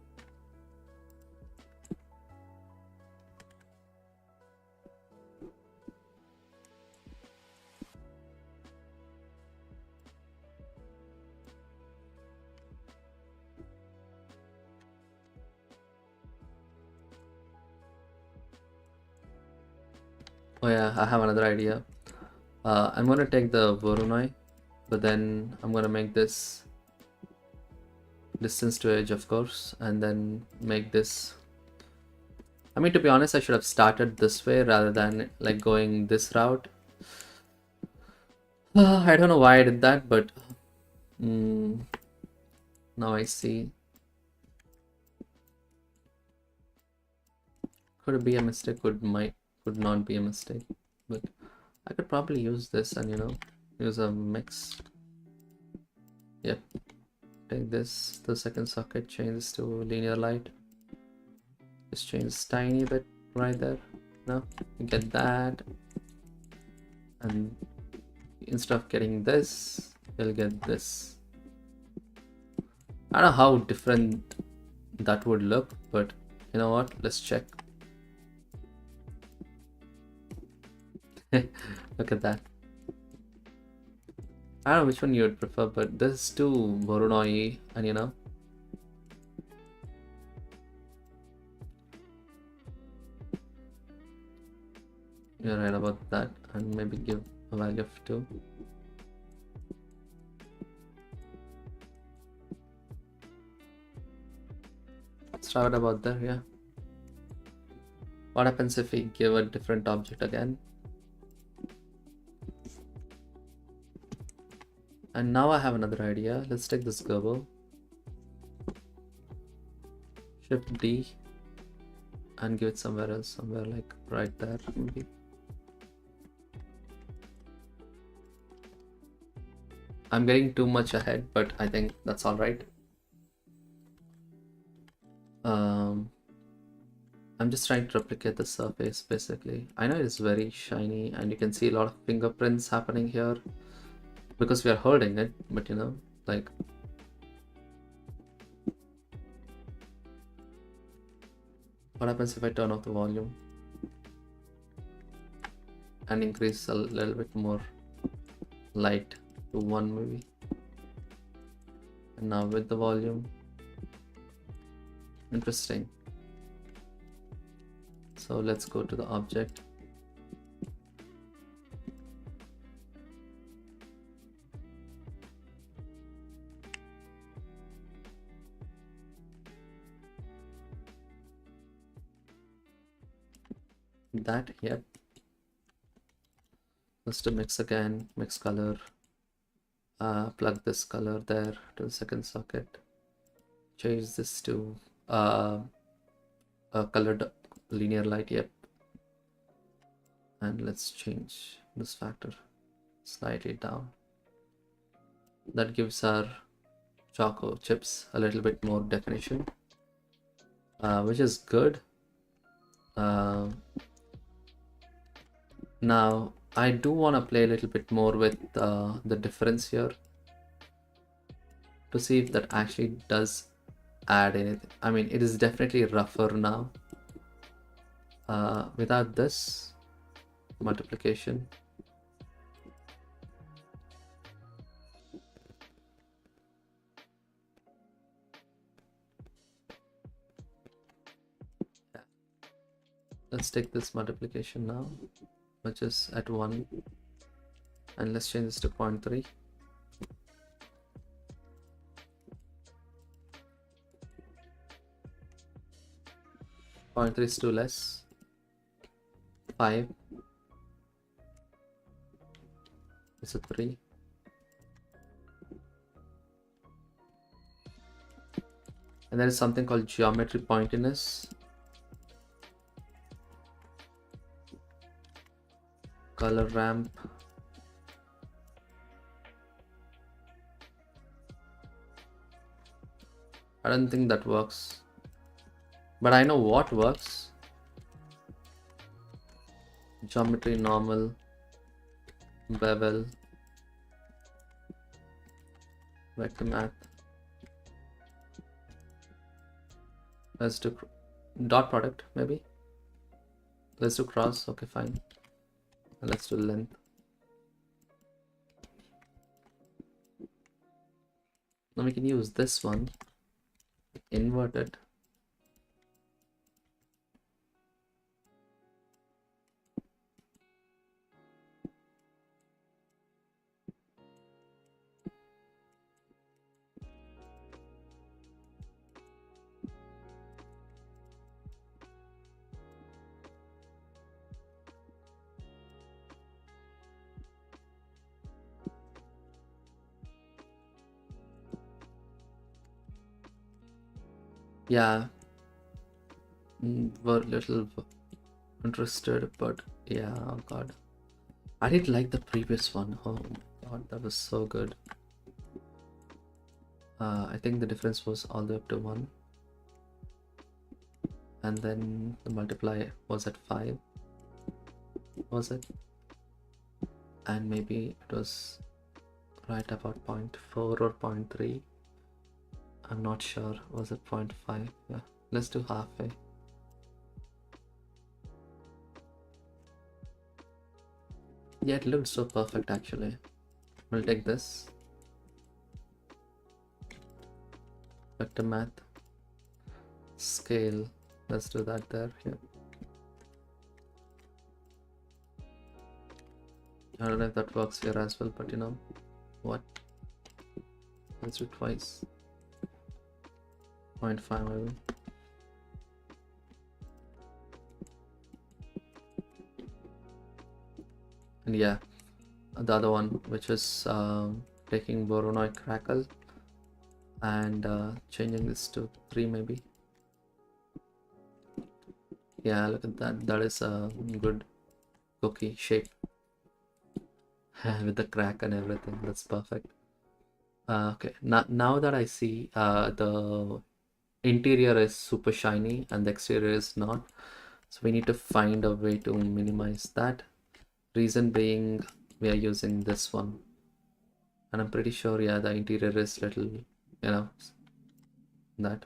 Oh yeah, I have another idea. I'm gonna take the Voronoi, but then I'm gonna make this distance to edge, of course, and then make this. I mean, to be honest, I should have started this way rather than like going this route. I don't know why I did that, but now I see. Could it be a mistake? Could not be a mistake, but I could probably use this and use a mix. Yep. Take this, the second socket, change this to linear light. Just change this tiny bit right there. Now you get that, and instead of getting this, you'll get this. I don't know how different that would look, but you know what? Let's check. Look at that. I don't know which one you would prefer, but this too Voronoi, and you're right about that, and maybe give a value of 2. Let's try it about there, yeah. What happens if we give a different object again? And now I have another idea. Let's take this Gerbil, Shift D, and give it somewhere else, somewhere like right there maybe. I'm getting too much ahead, but I think that's all right. I'm just trying to replicate the surface basically. I know it's very shiny and you can see a lot of fingerprints happening here because we are holding it, but like what happens if I turn off the volume and increase a little bit more light to 1 maybe, and now with the volume. Interesting. So let's go to the object. That, yep. Just to mix again, mix color, plug this color there to the second socket, change this to a colored linear light, yep. And let's change this factor slightly down. That gives our choco chips a little bit more definition, which is good. Now I do want to play a little bit more with the difference here to see if that actually does add anything. I mean, it is definitely rougher now without this multiplication. Yeah. Let's take this multiplication now, which is at 1, and let's change this to 0.3. 0.3 is too less. 5. That's a 3. And there is something called geometry pointiness, color ramp. I don't think that works, but I know what works. Geometry normal, bevel, vector math. Let's do dot product maybe. Let's do cross. Okay, fine. And let's do length. Now we can use this one, invert it. Yeah, were little interested, but yeah, oh god, I did like the previous one. Oh my god, that was so good. I think the difference was all the way up to 1, and then the multiply was at 5, was it? And maybe it was right about 0.4 or 0.3. I'm not sure. Was it 0.5? Yeah, let's do halfway. Yeah, it looked so perfect actually. We'll take this. Vector math. Scale. Let's do that there. Yeah. I don't know if that works here as well, but you know what? Let's do twice. 0.5 maybe. And yeah, the other one, which is taking Voronoi crackle and changing this to 3 maybe. Yeah, look at that. That is a good cookie shape with the crack and everything. That's perfect. Okay, now that I see the interior is super shiny and the exterior is not, so we need to find a way to minimize that. Reason being, we are using this one, and I'm pretty sure, yeah, the interior is little, you know, that.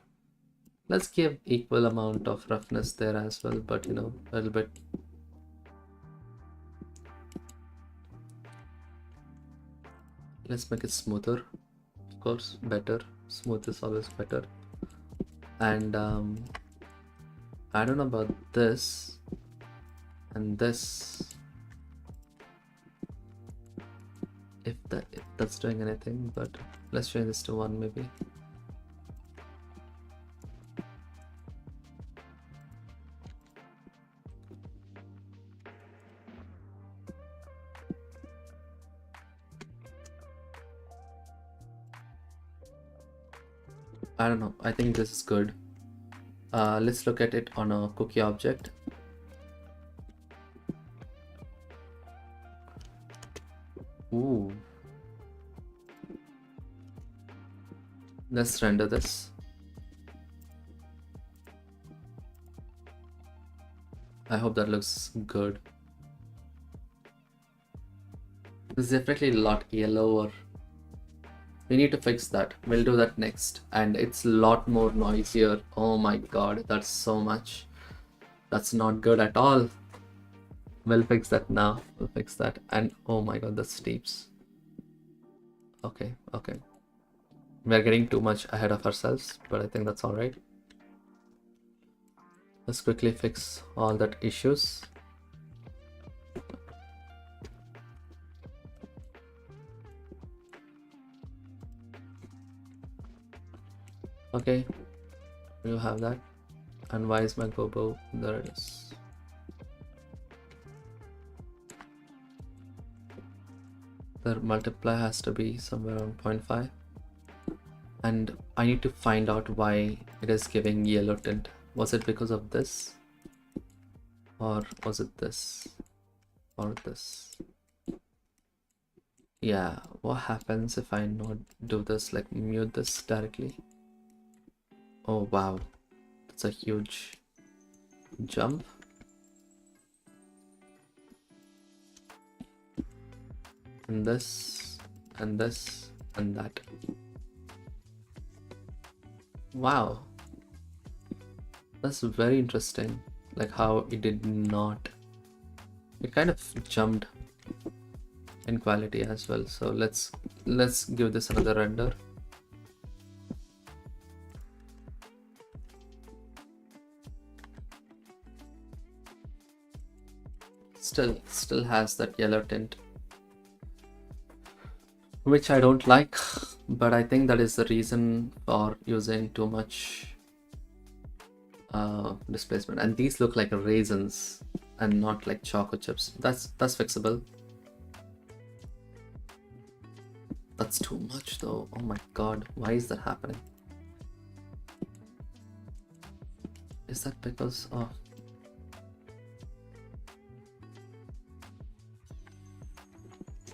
Let's give equal amount of roughness there as well, but you know, a little bit. Let's make it smoother, of course, better. Smooth is always better. And I don't know about this and this, if that's doing anything, but let's change this to 1 maybe. I don't know, I think this is good. Let's look at it on a cookie object. Ooh. Let's render this. I hope that looks good. This is definitely a lot yellower. We need to fix that. We'll do that next. And it's a lot more noisier. Oh my god, that's so much. That's not good at all. We'll fix that now. We'll fix that. And oh my god, the steeps. Okay. We're getting too much ahead of ourselves, but I think that's all right. Let's quickly fix all that issues. Okay, we'll have that. And why is my gobo? There it is. The multiply has to be somewhere around 0.5. And I need to find out why it is giving yellow tint. Was it because of this? Or was it this? Or this? Yeah, what happens if I not do this, like mute this directly? Oh wow, that's a huge jump. And this, and this, and that. Wow, that's very interesting. Like how it did not, it kind of jumped in quality as well. So let's give this another render. Still has that yellow tint, which I don't like, but I think that is the reason for using too much displacement. And these look like raisins and not like choco chips. That's fixable. That's too much though. Oh my god, why is that happening? Is that because of...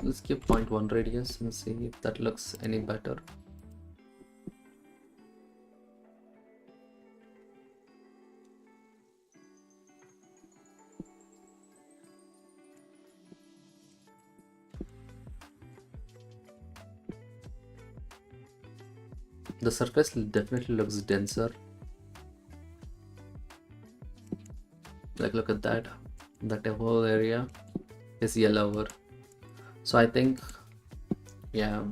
Let's give 0.1 radius and see if that looks any better. The surface definitely looks denser. Like look at that. That whole area is yellower. So I think, yeah.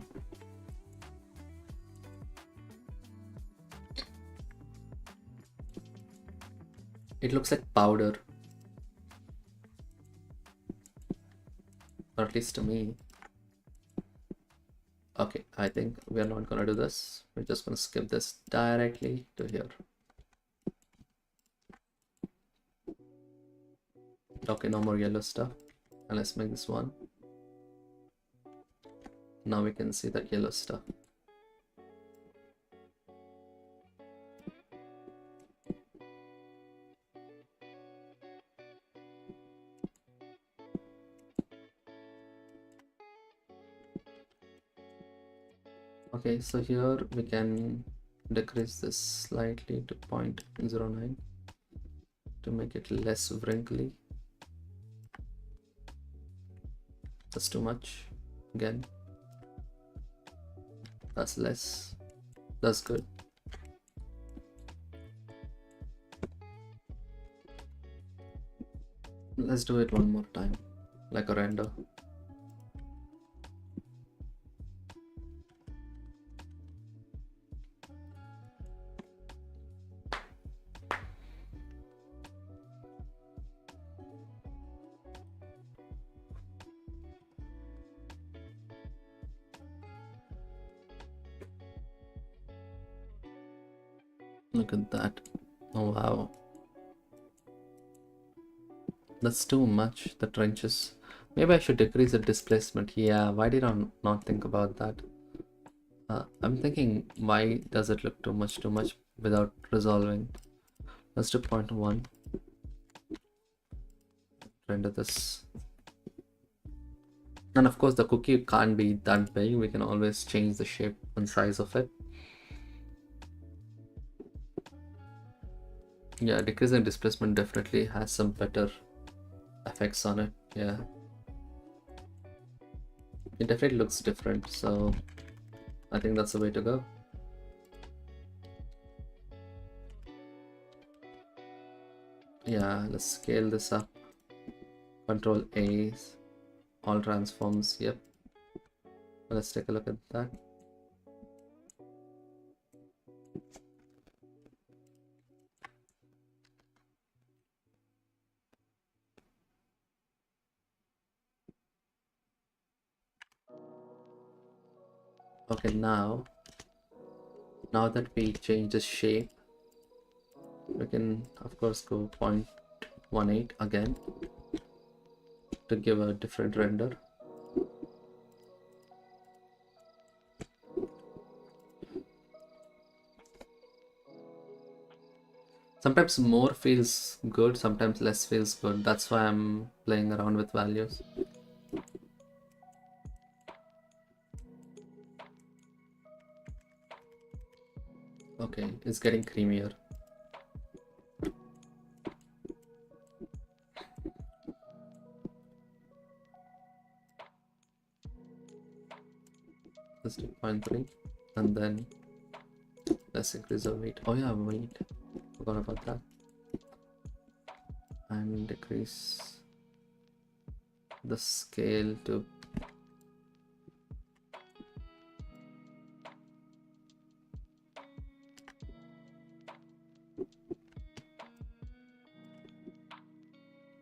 It looks like powder. Or at least to me. Okay, I think we are not gonna do this. We're just gonna skip this directly to here. Okay, no more yellow stuff. And let's make this one. Now we can see that yellow stuff. Okay, so here we can decrease this slightly to 0.09 to make it less wrinkly. That's too much. Again, that's less. That's good. Let's do it one more time, like a render. Look at that. Oh wow. That's too much, the trenches. Maybe I should decrease the displacement. Yeah, why did I not think about that? I'm thinking, why does it look too much without resolving? Let's do 0.1. Render this. And of course the cookie can't be that big. We can always change the shape and size of it. Yeah, decreasing displacement definitely has some better effects on it. Yeah, it definitely looks different, so I think that's the way to go. Yeah, let's scale this up. Control A, all transforms. Yep, let's take a look at that. Okay, now that we change the shape, we can of course go 0.18 again to give a different render. Sometimes more feels good, sometimes less feels good. That's why I'm playing around with values. Okay, it's getting creamier. Just 2.3, and then let's increase the weight. Oh yeah, weight. Forgot about that. And decrease the scale to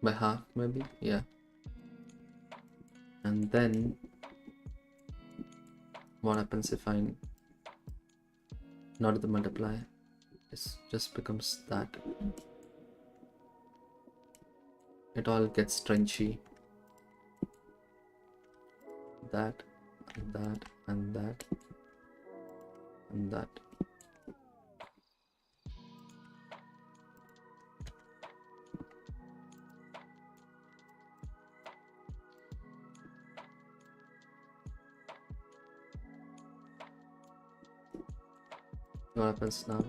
by half, maybe. Yeah. And then what happens if I not do the multiply? It just becomes that. It all gets trenchy. That, and that, and that, and that. What happens now?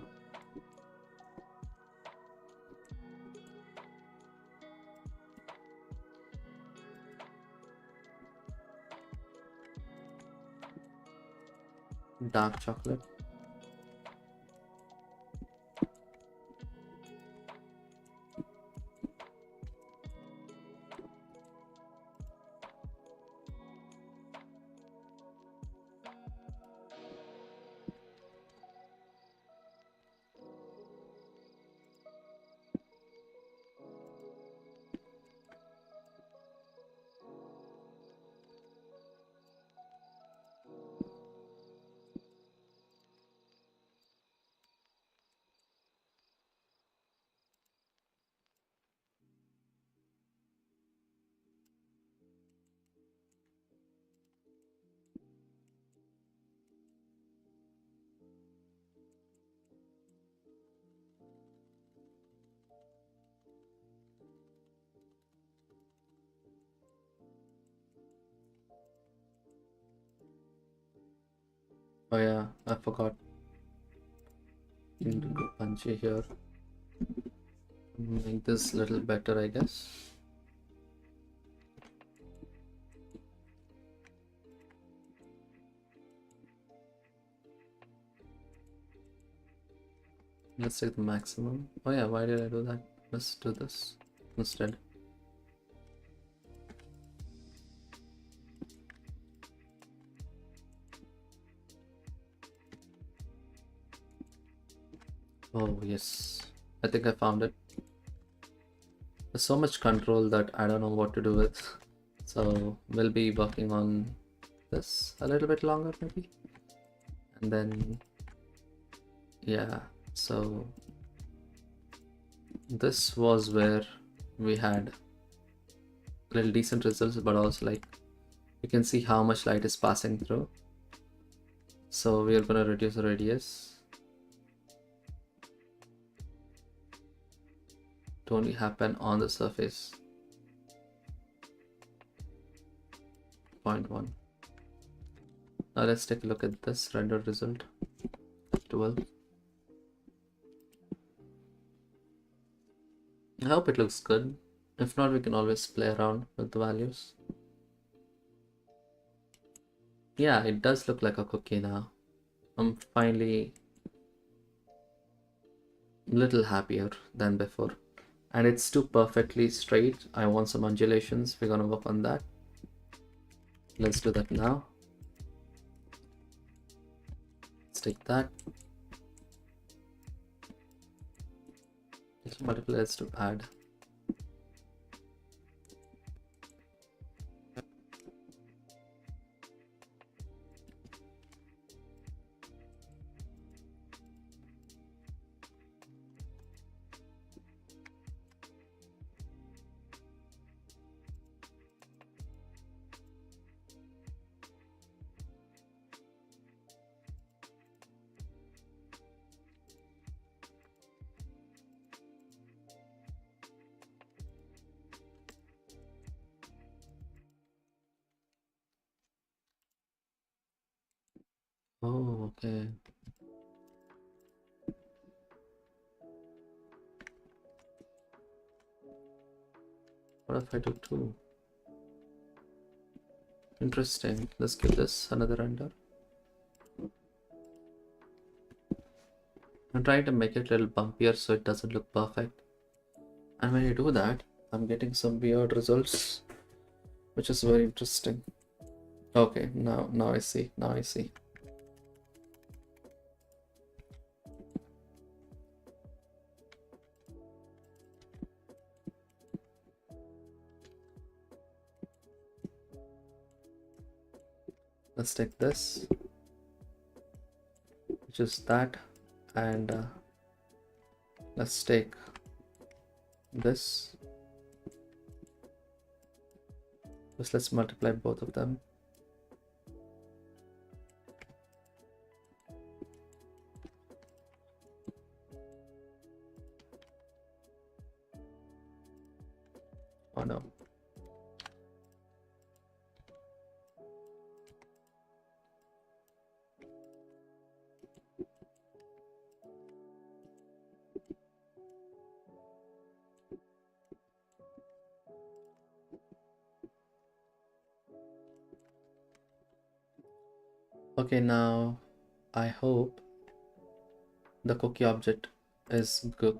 Dark chocolate. Oh yeah, I forgot. Need to go punchy here. Make this a little better, I guess. Let's take the maximum. Oh yeah, why did I do that? Let's do this instead. Oh yes, I think I found it. There's so much control that I don't know what to do with. So we'll be working on this a little bit longer maybe. And then, yeah, so this was where we had little decent results, but also like you can see how much light is passing through. So we are going to reduce the radius to only happen on the surface. 0.1. Now let's take a look at this rendered result. 12. I hope it looks good. If not, we can always play around with the values. Yeah, it does look like a cookie now. I'm finally a little happier than before. And it's too perfectly straight. I want some undulations. We're gonna work on that. Let's do that now. Let's take that. Just multipliers to add. Okay. What if I do 2? Interesting. Let's give this another render. I'm trying to make it a little bumpier so it doesn't look perfect. And when you do that, I'm getting some weird results, which is very interesting. Okay, now I see. Now I see. Let's take this, which is that, and let's take this. Just let's multiply both of them. Oh no. Okay, now I hope the cookie object is good,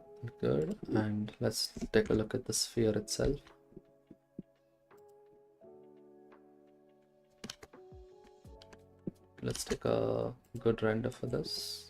and let's take a look at the sphere itself. Let's take a good render for this.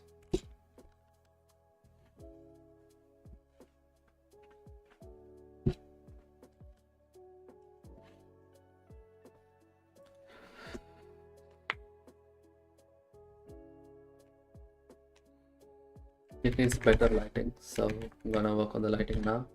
It needs better lighting, so I'm gonna work on the lighting now.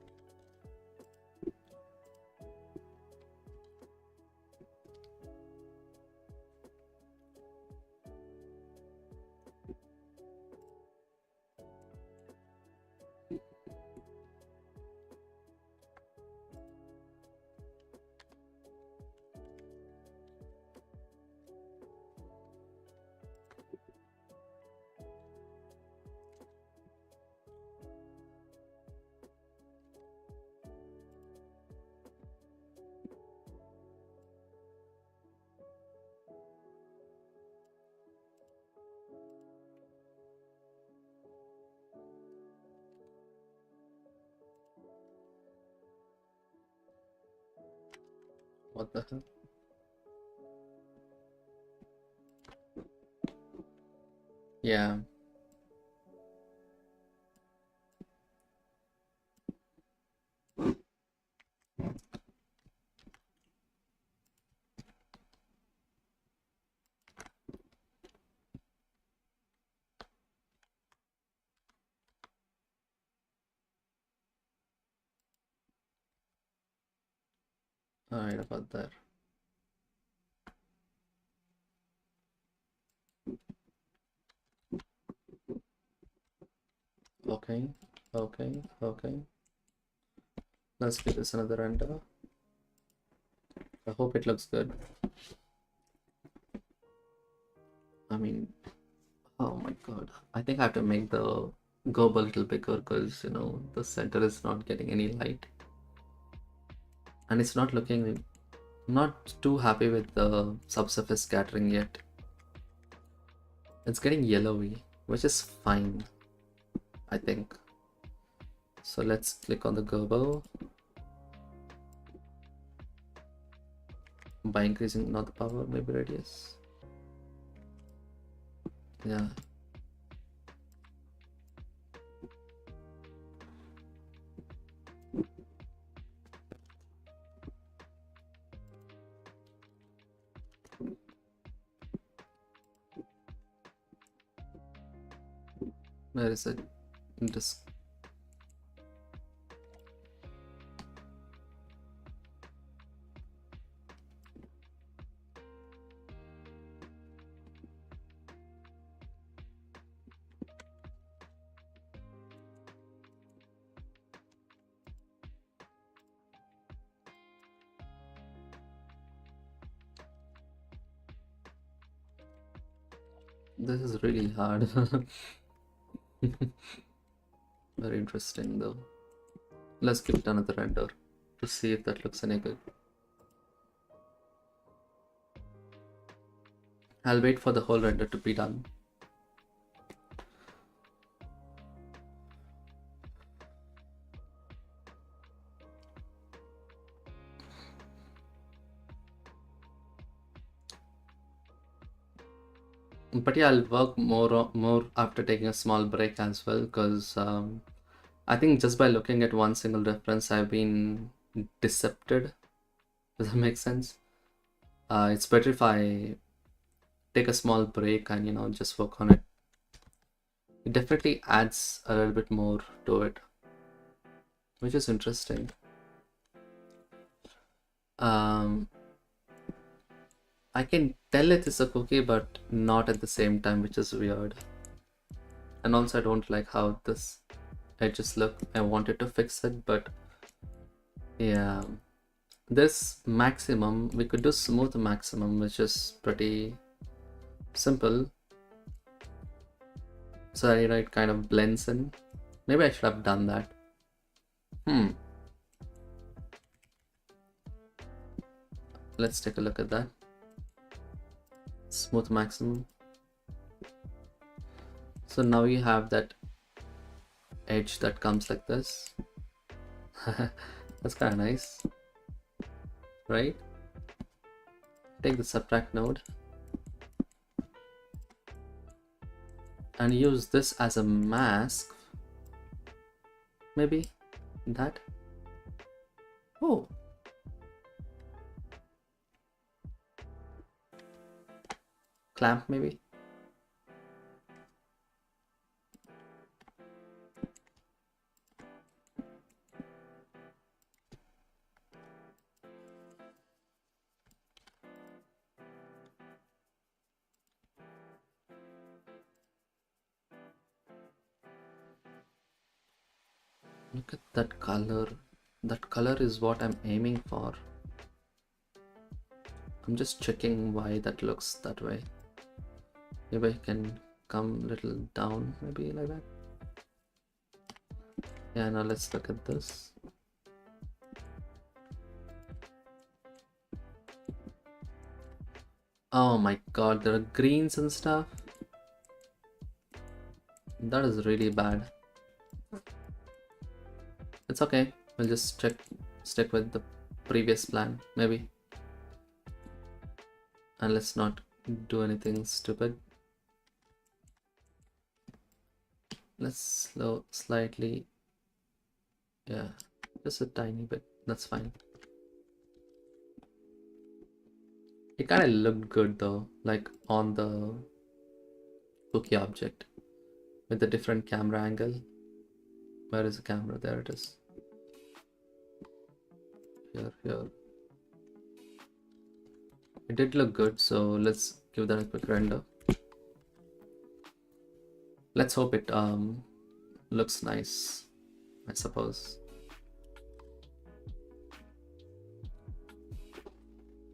What the hell? Yeah. Alright, about that. Okay, okay. Let's give this another render. I hope it looks good. I mean, oh my god. I think I have to make the globe a little bigger because, you know, the center is not getting any light. And it's not looking, not too happy with the subsurface scattering yet. It's getting yellowy, which is fine, I think. So let's click on the Gerber by increasing not the power, maybe radius. Yeah. Where is it? Just This is really hard. Very interesting though. Let's give it another render to see if that looks any good. I'll wait for the whole render to be done. But yeah, I'll work more after taking a small break as well, because I think just by looking at one single reference, I've been decepted. Does that make sense? It's better if I take a small break and just work on it. It definitely adds a little bit more to it, which is interesting. I can tell it is a cookie, but not at the same time, which is weird. And also I don't like how this edges look. I wanted to fix it, but yeah. This maximum, we could do smooth maximum, which is pretty simple. So it kind of blends in. Maybe I should have done that. Let's take a look at that. Smooth maximum. So now you have that edge that comes like this. That's kind of nice, right? Take the subtract node and use this as a mask. Maybe that. Oh, clamp maybe. Look at that color. That color is what I'm aiming for. I'm just checking why that looks that way. Maybe I can come a little down, maybe like that. Yeah, now let's look at this. Oh my god, there are greens and stuff. That is really bad. It's okay. We'll just stick with the previous plan, maybe. And let's not do anything stupid. Let's slow slightly. Yeah, just a tiny bit. That's fine. It kind of looked good though, like on the cookie object with the different camera angle. Where is the camera? There it is. Here. It did look good, so let's give that a quick render. Let's hope it looks nice, I suppose.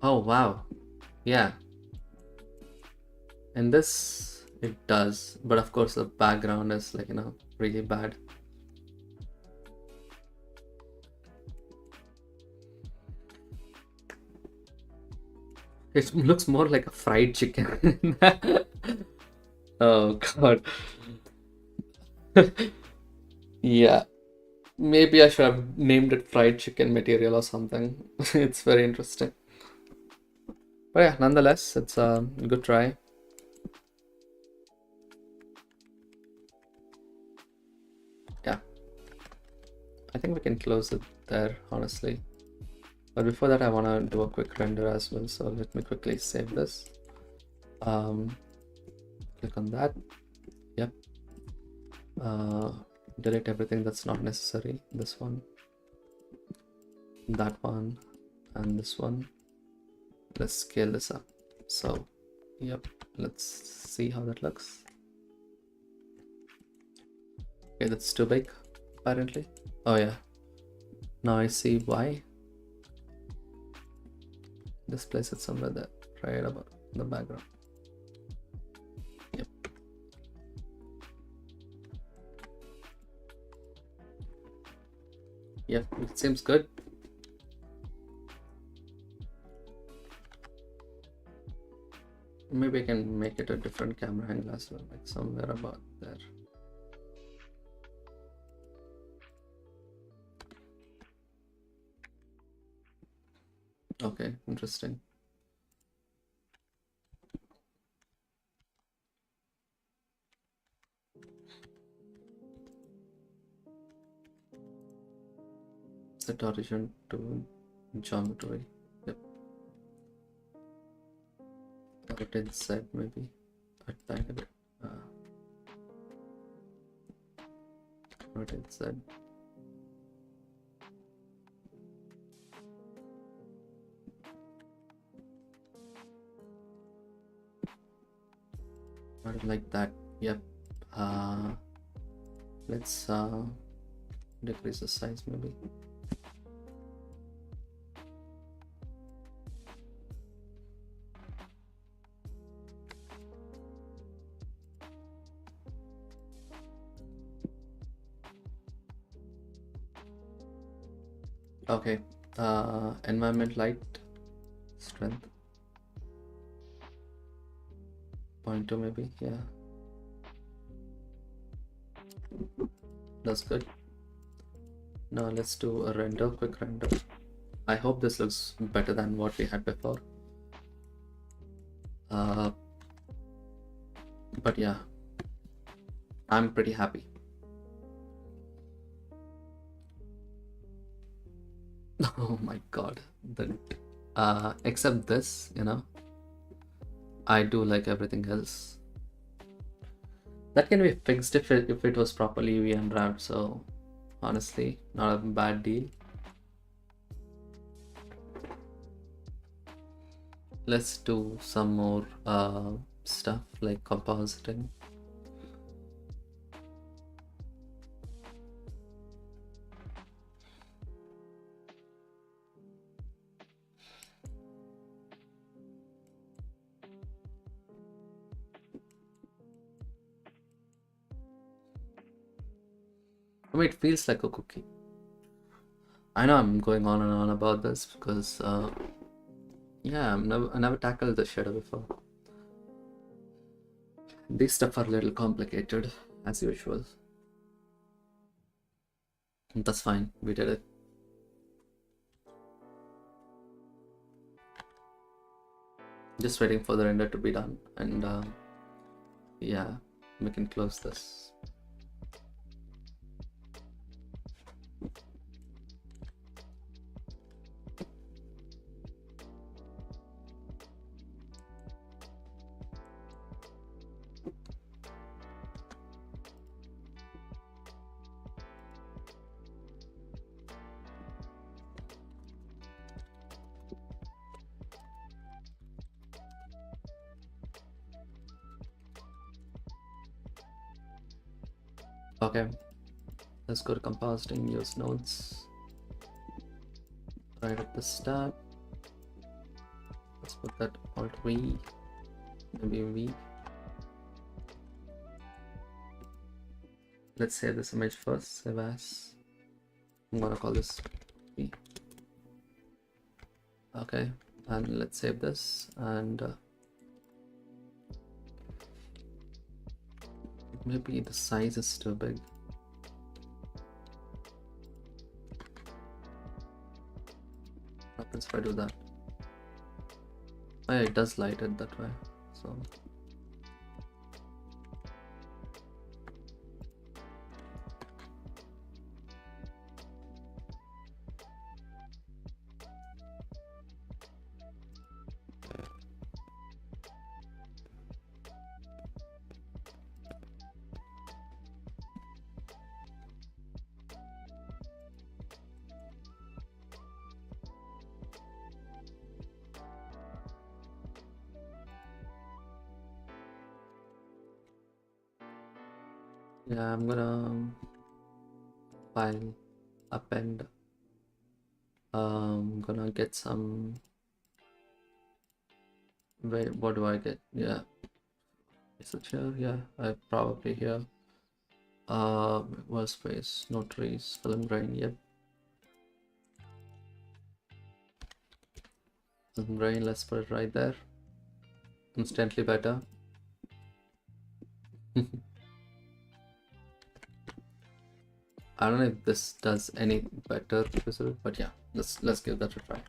Oh wow, yeah. And this it does, but of course the background is like really bad. It looks more like a fried chicken. Oh god. Yeah, maybe I should have named it fried chicken material or something. It's very interesting. But yeah, nonetheless, it's a good try. Yeah, I think we can close it there, honestly. But before that, I want to do a quick render as well. So let me quickly save this. Click on that. Yep. Delete everything that's not necessary. This one, that one, and this one. Let's scale this up. So, yep. Let's see how that looks. Okay, that's too big, apparently. Oh yeah. Now I see why. Just place it somewhere there, right above the background. Yep. Yep, it seems good. Maybe I can make it a different camera angle as well, like somewhere about there. Okay, interesting. Set origin to geometry. Yep. Rotate Z maybe a tiny bit. Rotate Z. Not like that. Yep. Let's decrease the size maybe. Okay. Environment light strength 0.2 maybe. Yeah, that's good. Now let's do a render, quick render. I hope this looks better than what we had before. But yeah, I'm pretty happy. Oh my god. Except this, I do like everything else. That can be fixed if it was properly VMwrapped, so honestly, not a bad deal. Let's do some more stuff like compositing. I mean, it feels like a cookie. I know I'm going on and on about this because yeah, I never tackled the shader before. These stuff are a little complicated as usual. That's fine, we did it. Just waiting for the render to be done, and yeah, we can close this. Okay, let's go to compositing, use nodes. Right at the start, let's put that Alt V, maybe V. Let's save this image first, save as. I'm gonna call this V. Okay, and let's save this, and maybe the size is too big. What happens if I do that? Oh, yeah, it does light it that way, so yeah, I'm gonna file append. I'm gonna get some. Wait, what do I get? Yeah, is it here? Yeah, I probably here. Workspace, no trees, film grain. Yep. Rain, let's put it right there. Instantly better. I don't know if this does any better visible, but yeah, let's give that a try.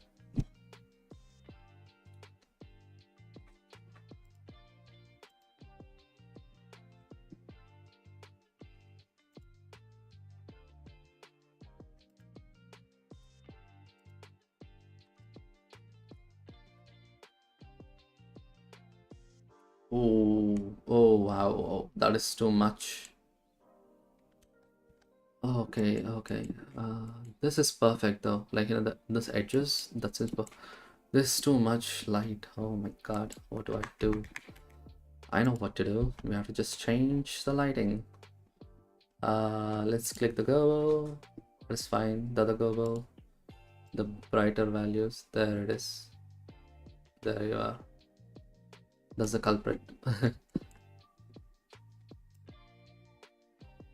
Oh wow, oh, that is too much. Okay, okay. This is perfect though. Like this edges, that's it. This is too much light. Oh my god, what do I do? I know what to do. We have to just change the lighting. Let's click the gobble. Let's find the other gobble. The brighter values. There it is. There you are. That's the culprit.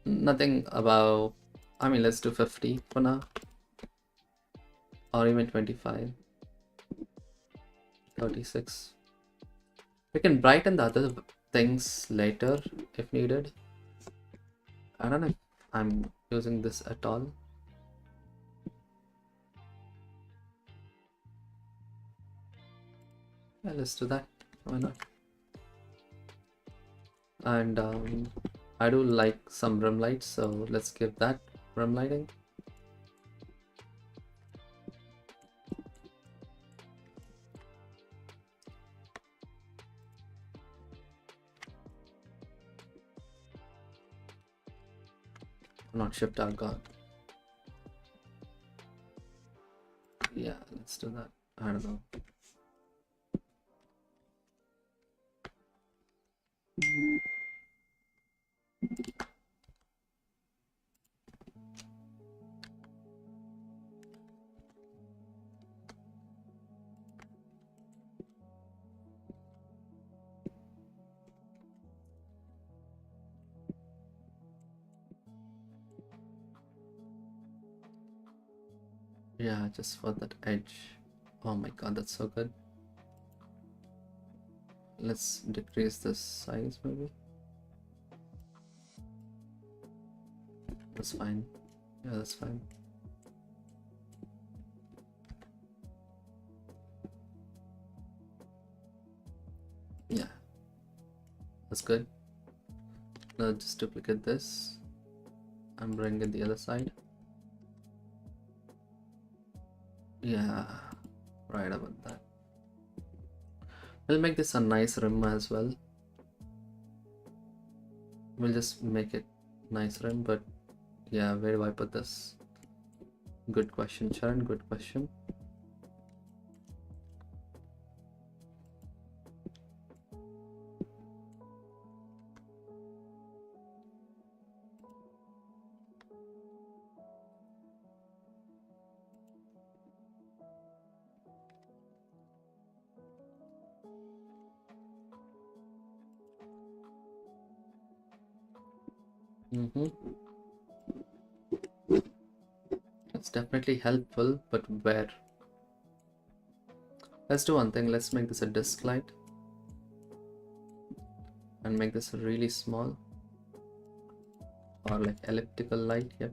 Nothing about. I mean, let's do 50 for now, or even 25, 36. We can brighten the other things later if needed. I don't know if I'm using this at all. Yeah, let's do that. Why not? And I do like some rim lights, so let's give that rim lighting. Not shift out god. Yeah, let's do that. I don't know. Yeah, just for that edge. Oh my god, that's so good. Let's decrease this size maybe. That's fine. Yeah, that's fine. Yeah, that's good. Now just duplicate this and bring it the other side. Yeah, right about that. We'll make this a nice rim as well. We'll just make it nice rim, but yeah, where do I put this? Good question, Sharon. Good question. It's definitely helpful, but where? Let's do one thing. Let's make this a disk light and make this really small, or like elliptical light. Yep.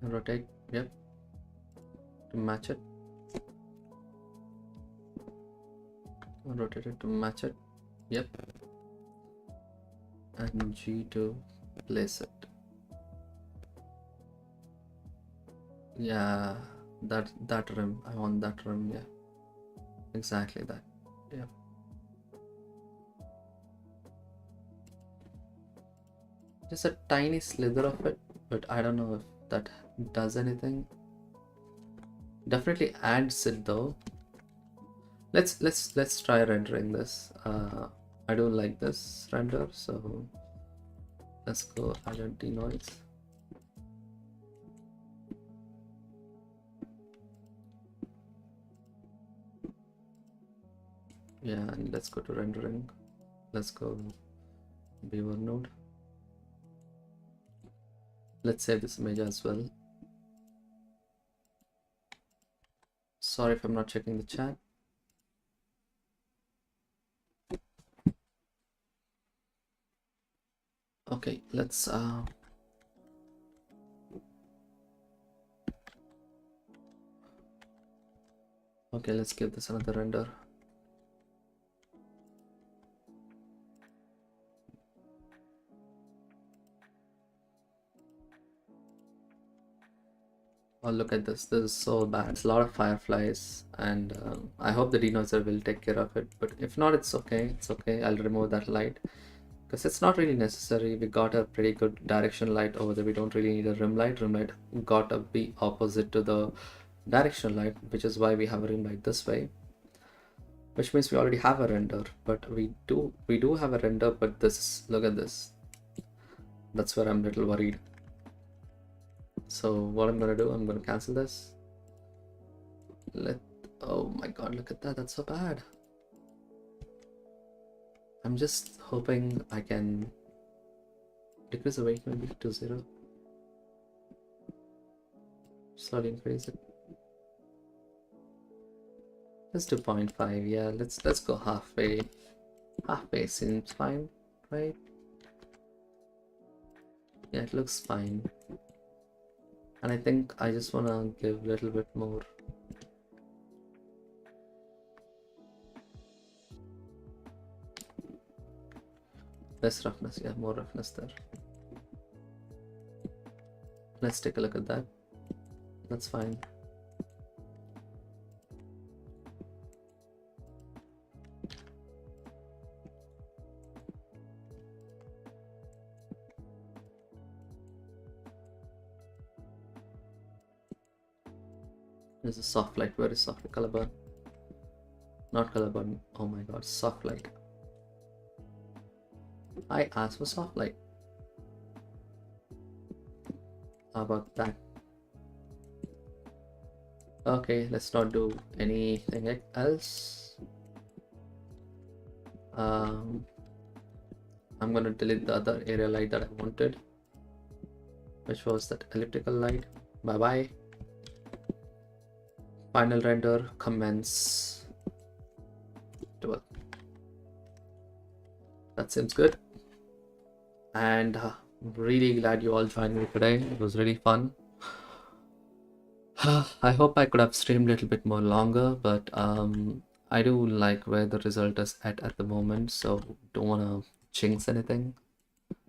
Rotate. Yep. To match it. Rotate it to match it. Yep. And G to place it. Yeah, that rim. I want that rim. Yeah, exactly that. Yeah. Just a tiny slither of it, but I don't know if that does anything. Definitely adds it though. Let's try rendering this. I do like this render, so let's go identity noise. Yeah, and let's go to rendering. Let's go beaver node. Let's save this image as well. Sorry if I'm not checking the chat. Okay, let's okay, let's give this another render. Oh, look at this. This is so bad. It's a lot of fireflies, and I hope the denoiser will take care of it. But if not, it's okay. It's okay. I'll remove that light because it's not really necessary. We got a pretty good direction light over there. We don't really need a rim light. Rim light got to be opposite to the direction light, which is why we have a rim light this way. Which means we already have a render, but we do have a render. But this, look at this. That's where I'm a little worried. So what I'm gonna do, I'm gonna cancel this. Oh my god, look at that. That's so bad. I'm just hoping I can decrease the weight maybe to 0. Slowly increase it. Let's do 0.5. Yeah, let's go halfway. Halfway seems fine, right? Yeah, it looks fine. And I think I just wanna give a little bit more. Less roughness, yeah, more roughness there. Let's take a look at that. That's fine. There's a soft light. Where is soft light? Color burn. Not color burn. Oh my god, soft light. I asked for soft light. How about that? Okay, let's not do anything else. I'm gonna delete the other area light that I wanted, which was that elliptical light. Bye bye. Final render commence 12. That seems good. And really glad you all joined me today. It was really fun. I hope I could have streamed a little bit more longer, but I do like where the result is at the moment, so don't want to jinx anything.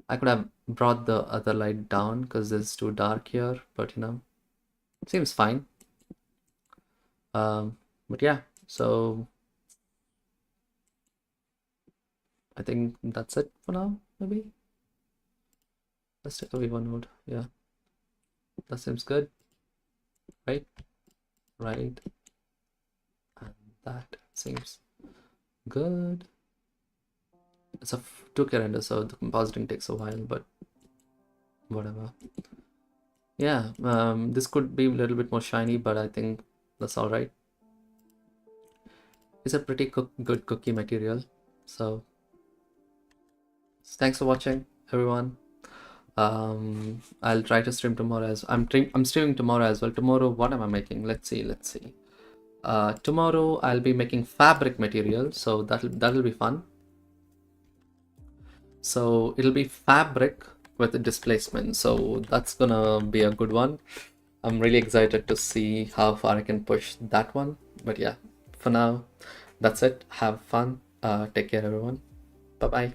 I could have brought the other light down because it's too dark here, but you know, seems fine. But yeah, so I think that's it for now, maybe. Let's take a V1 node. Yeah, that seems good, right? Right, and that seems good. It's a 2K render, so the compositing takes a while, but whatever. Yeah, this could be a little bit more shiny, but I think that's all right. It's a pretty good cookie material. So thanks for watching, everyone. I'll try to stream tomorrow as I'm streaming tomorrow as well. Tomorrow, what am I making? Let's see. Tomorrow I'll be making fabric material, so that'll be fun. So it'll be fabric with a displacement, so that's gonna be a good one. I'm really excited to see how far I can push that one. But yeah, for now, that's it. Have fun. Take care, everyone. Bye bye.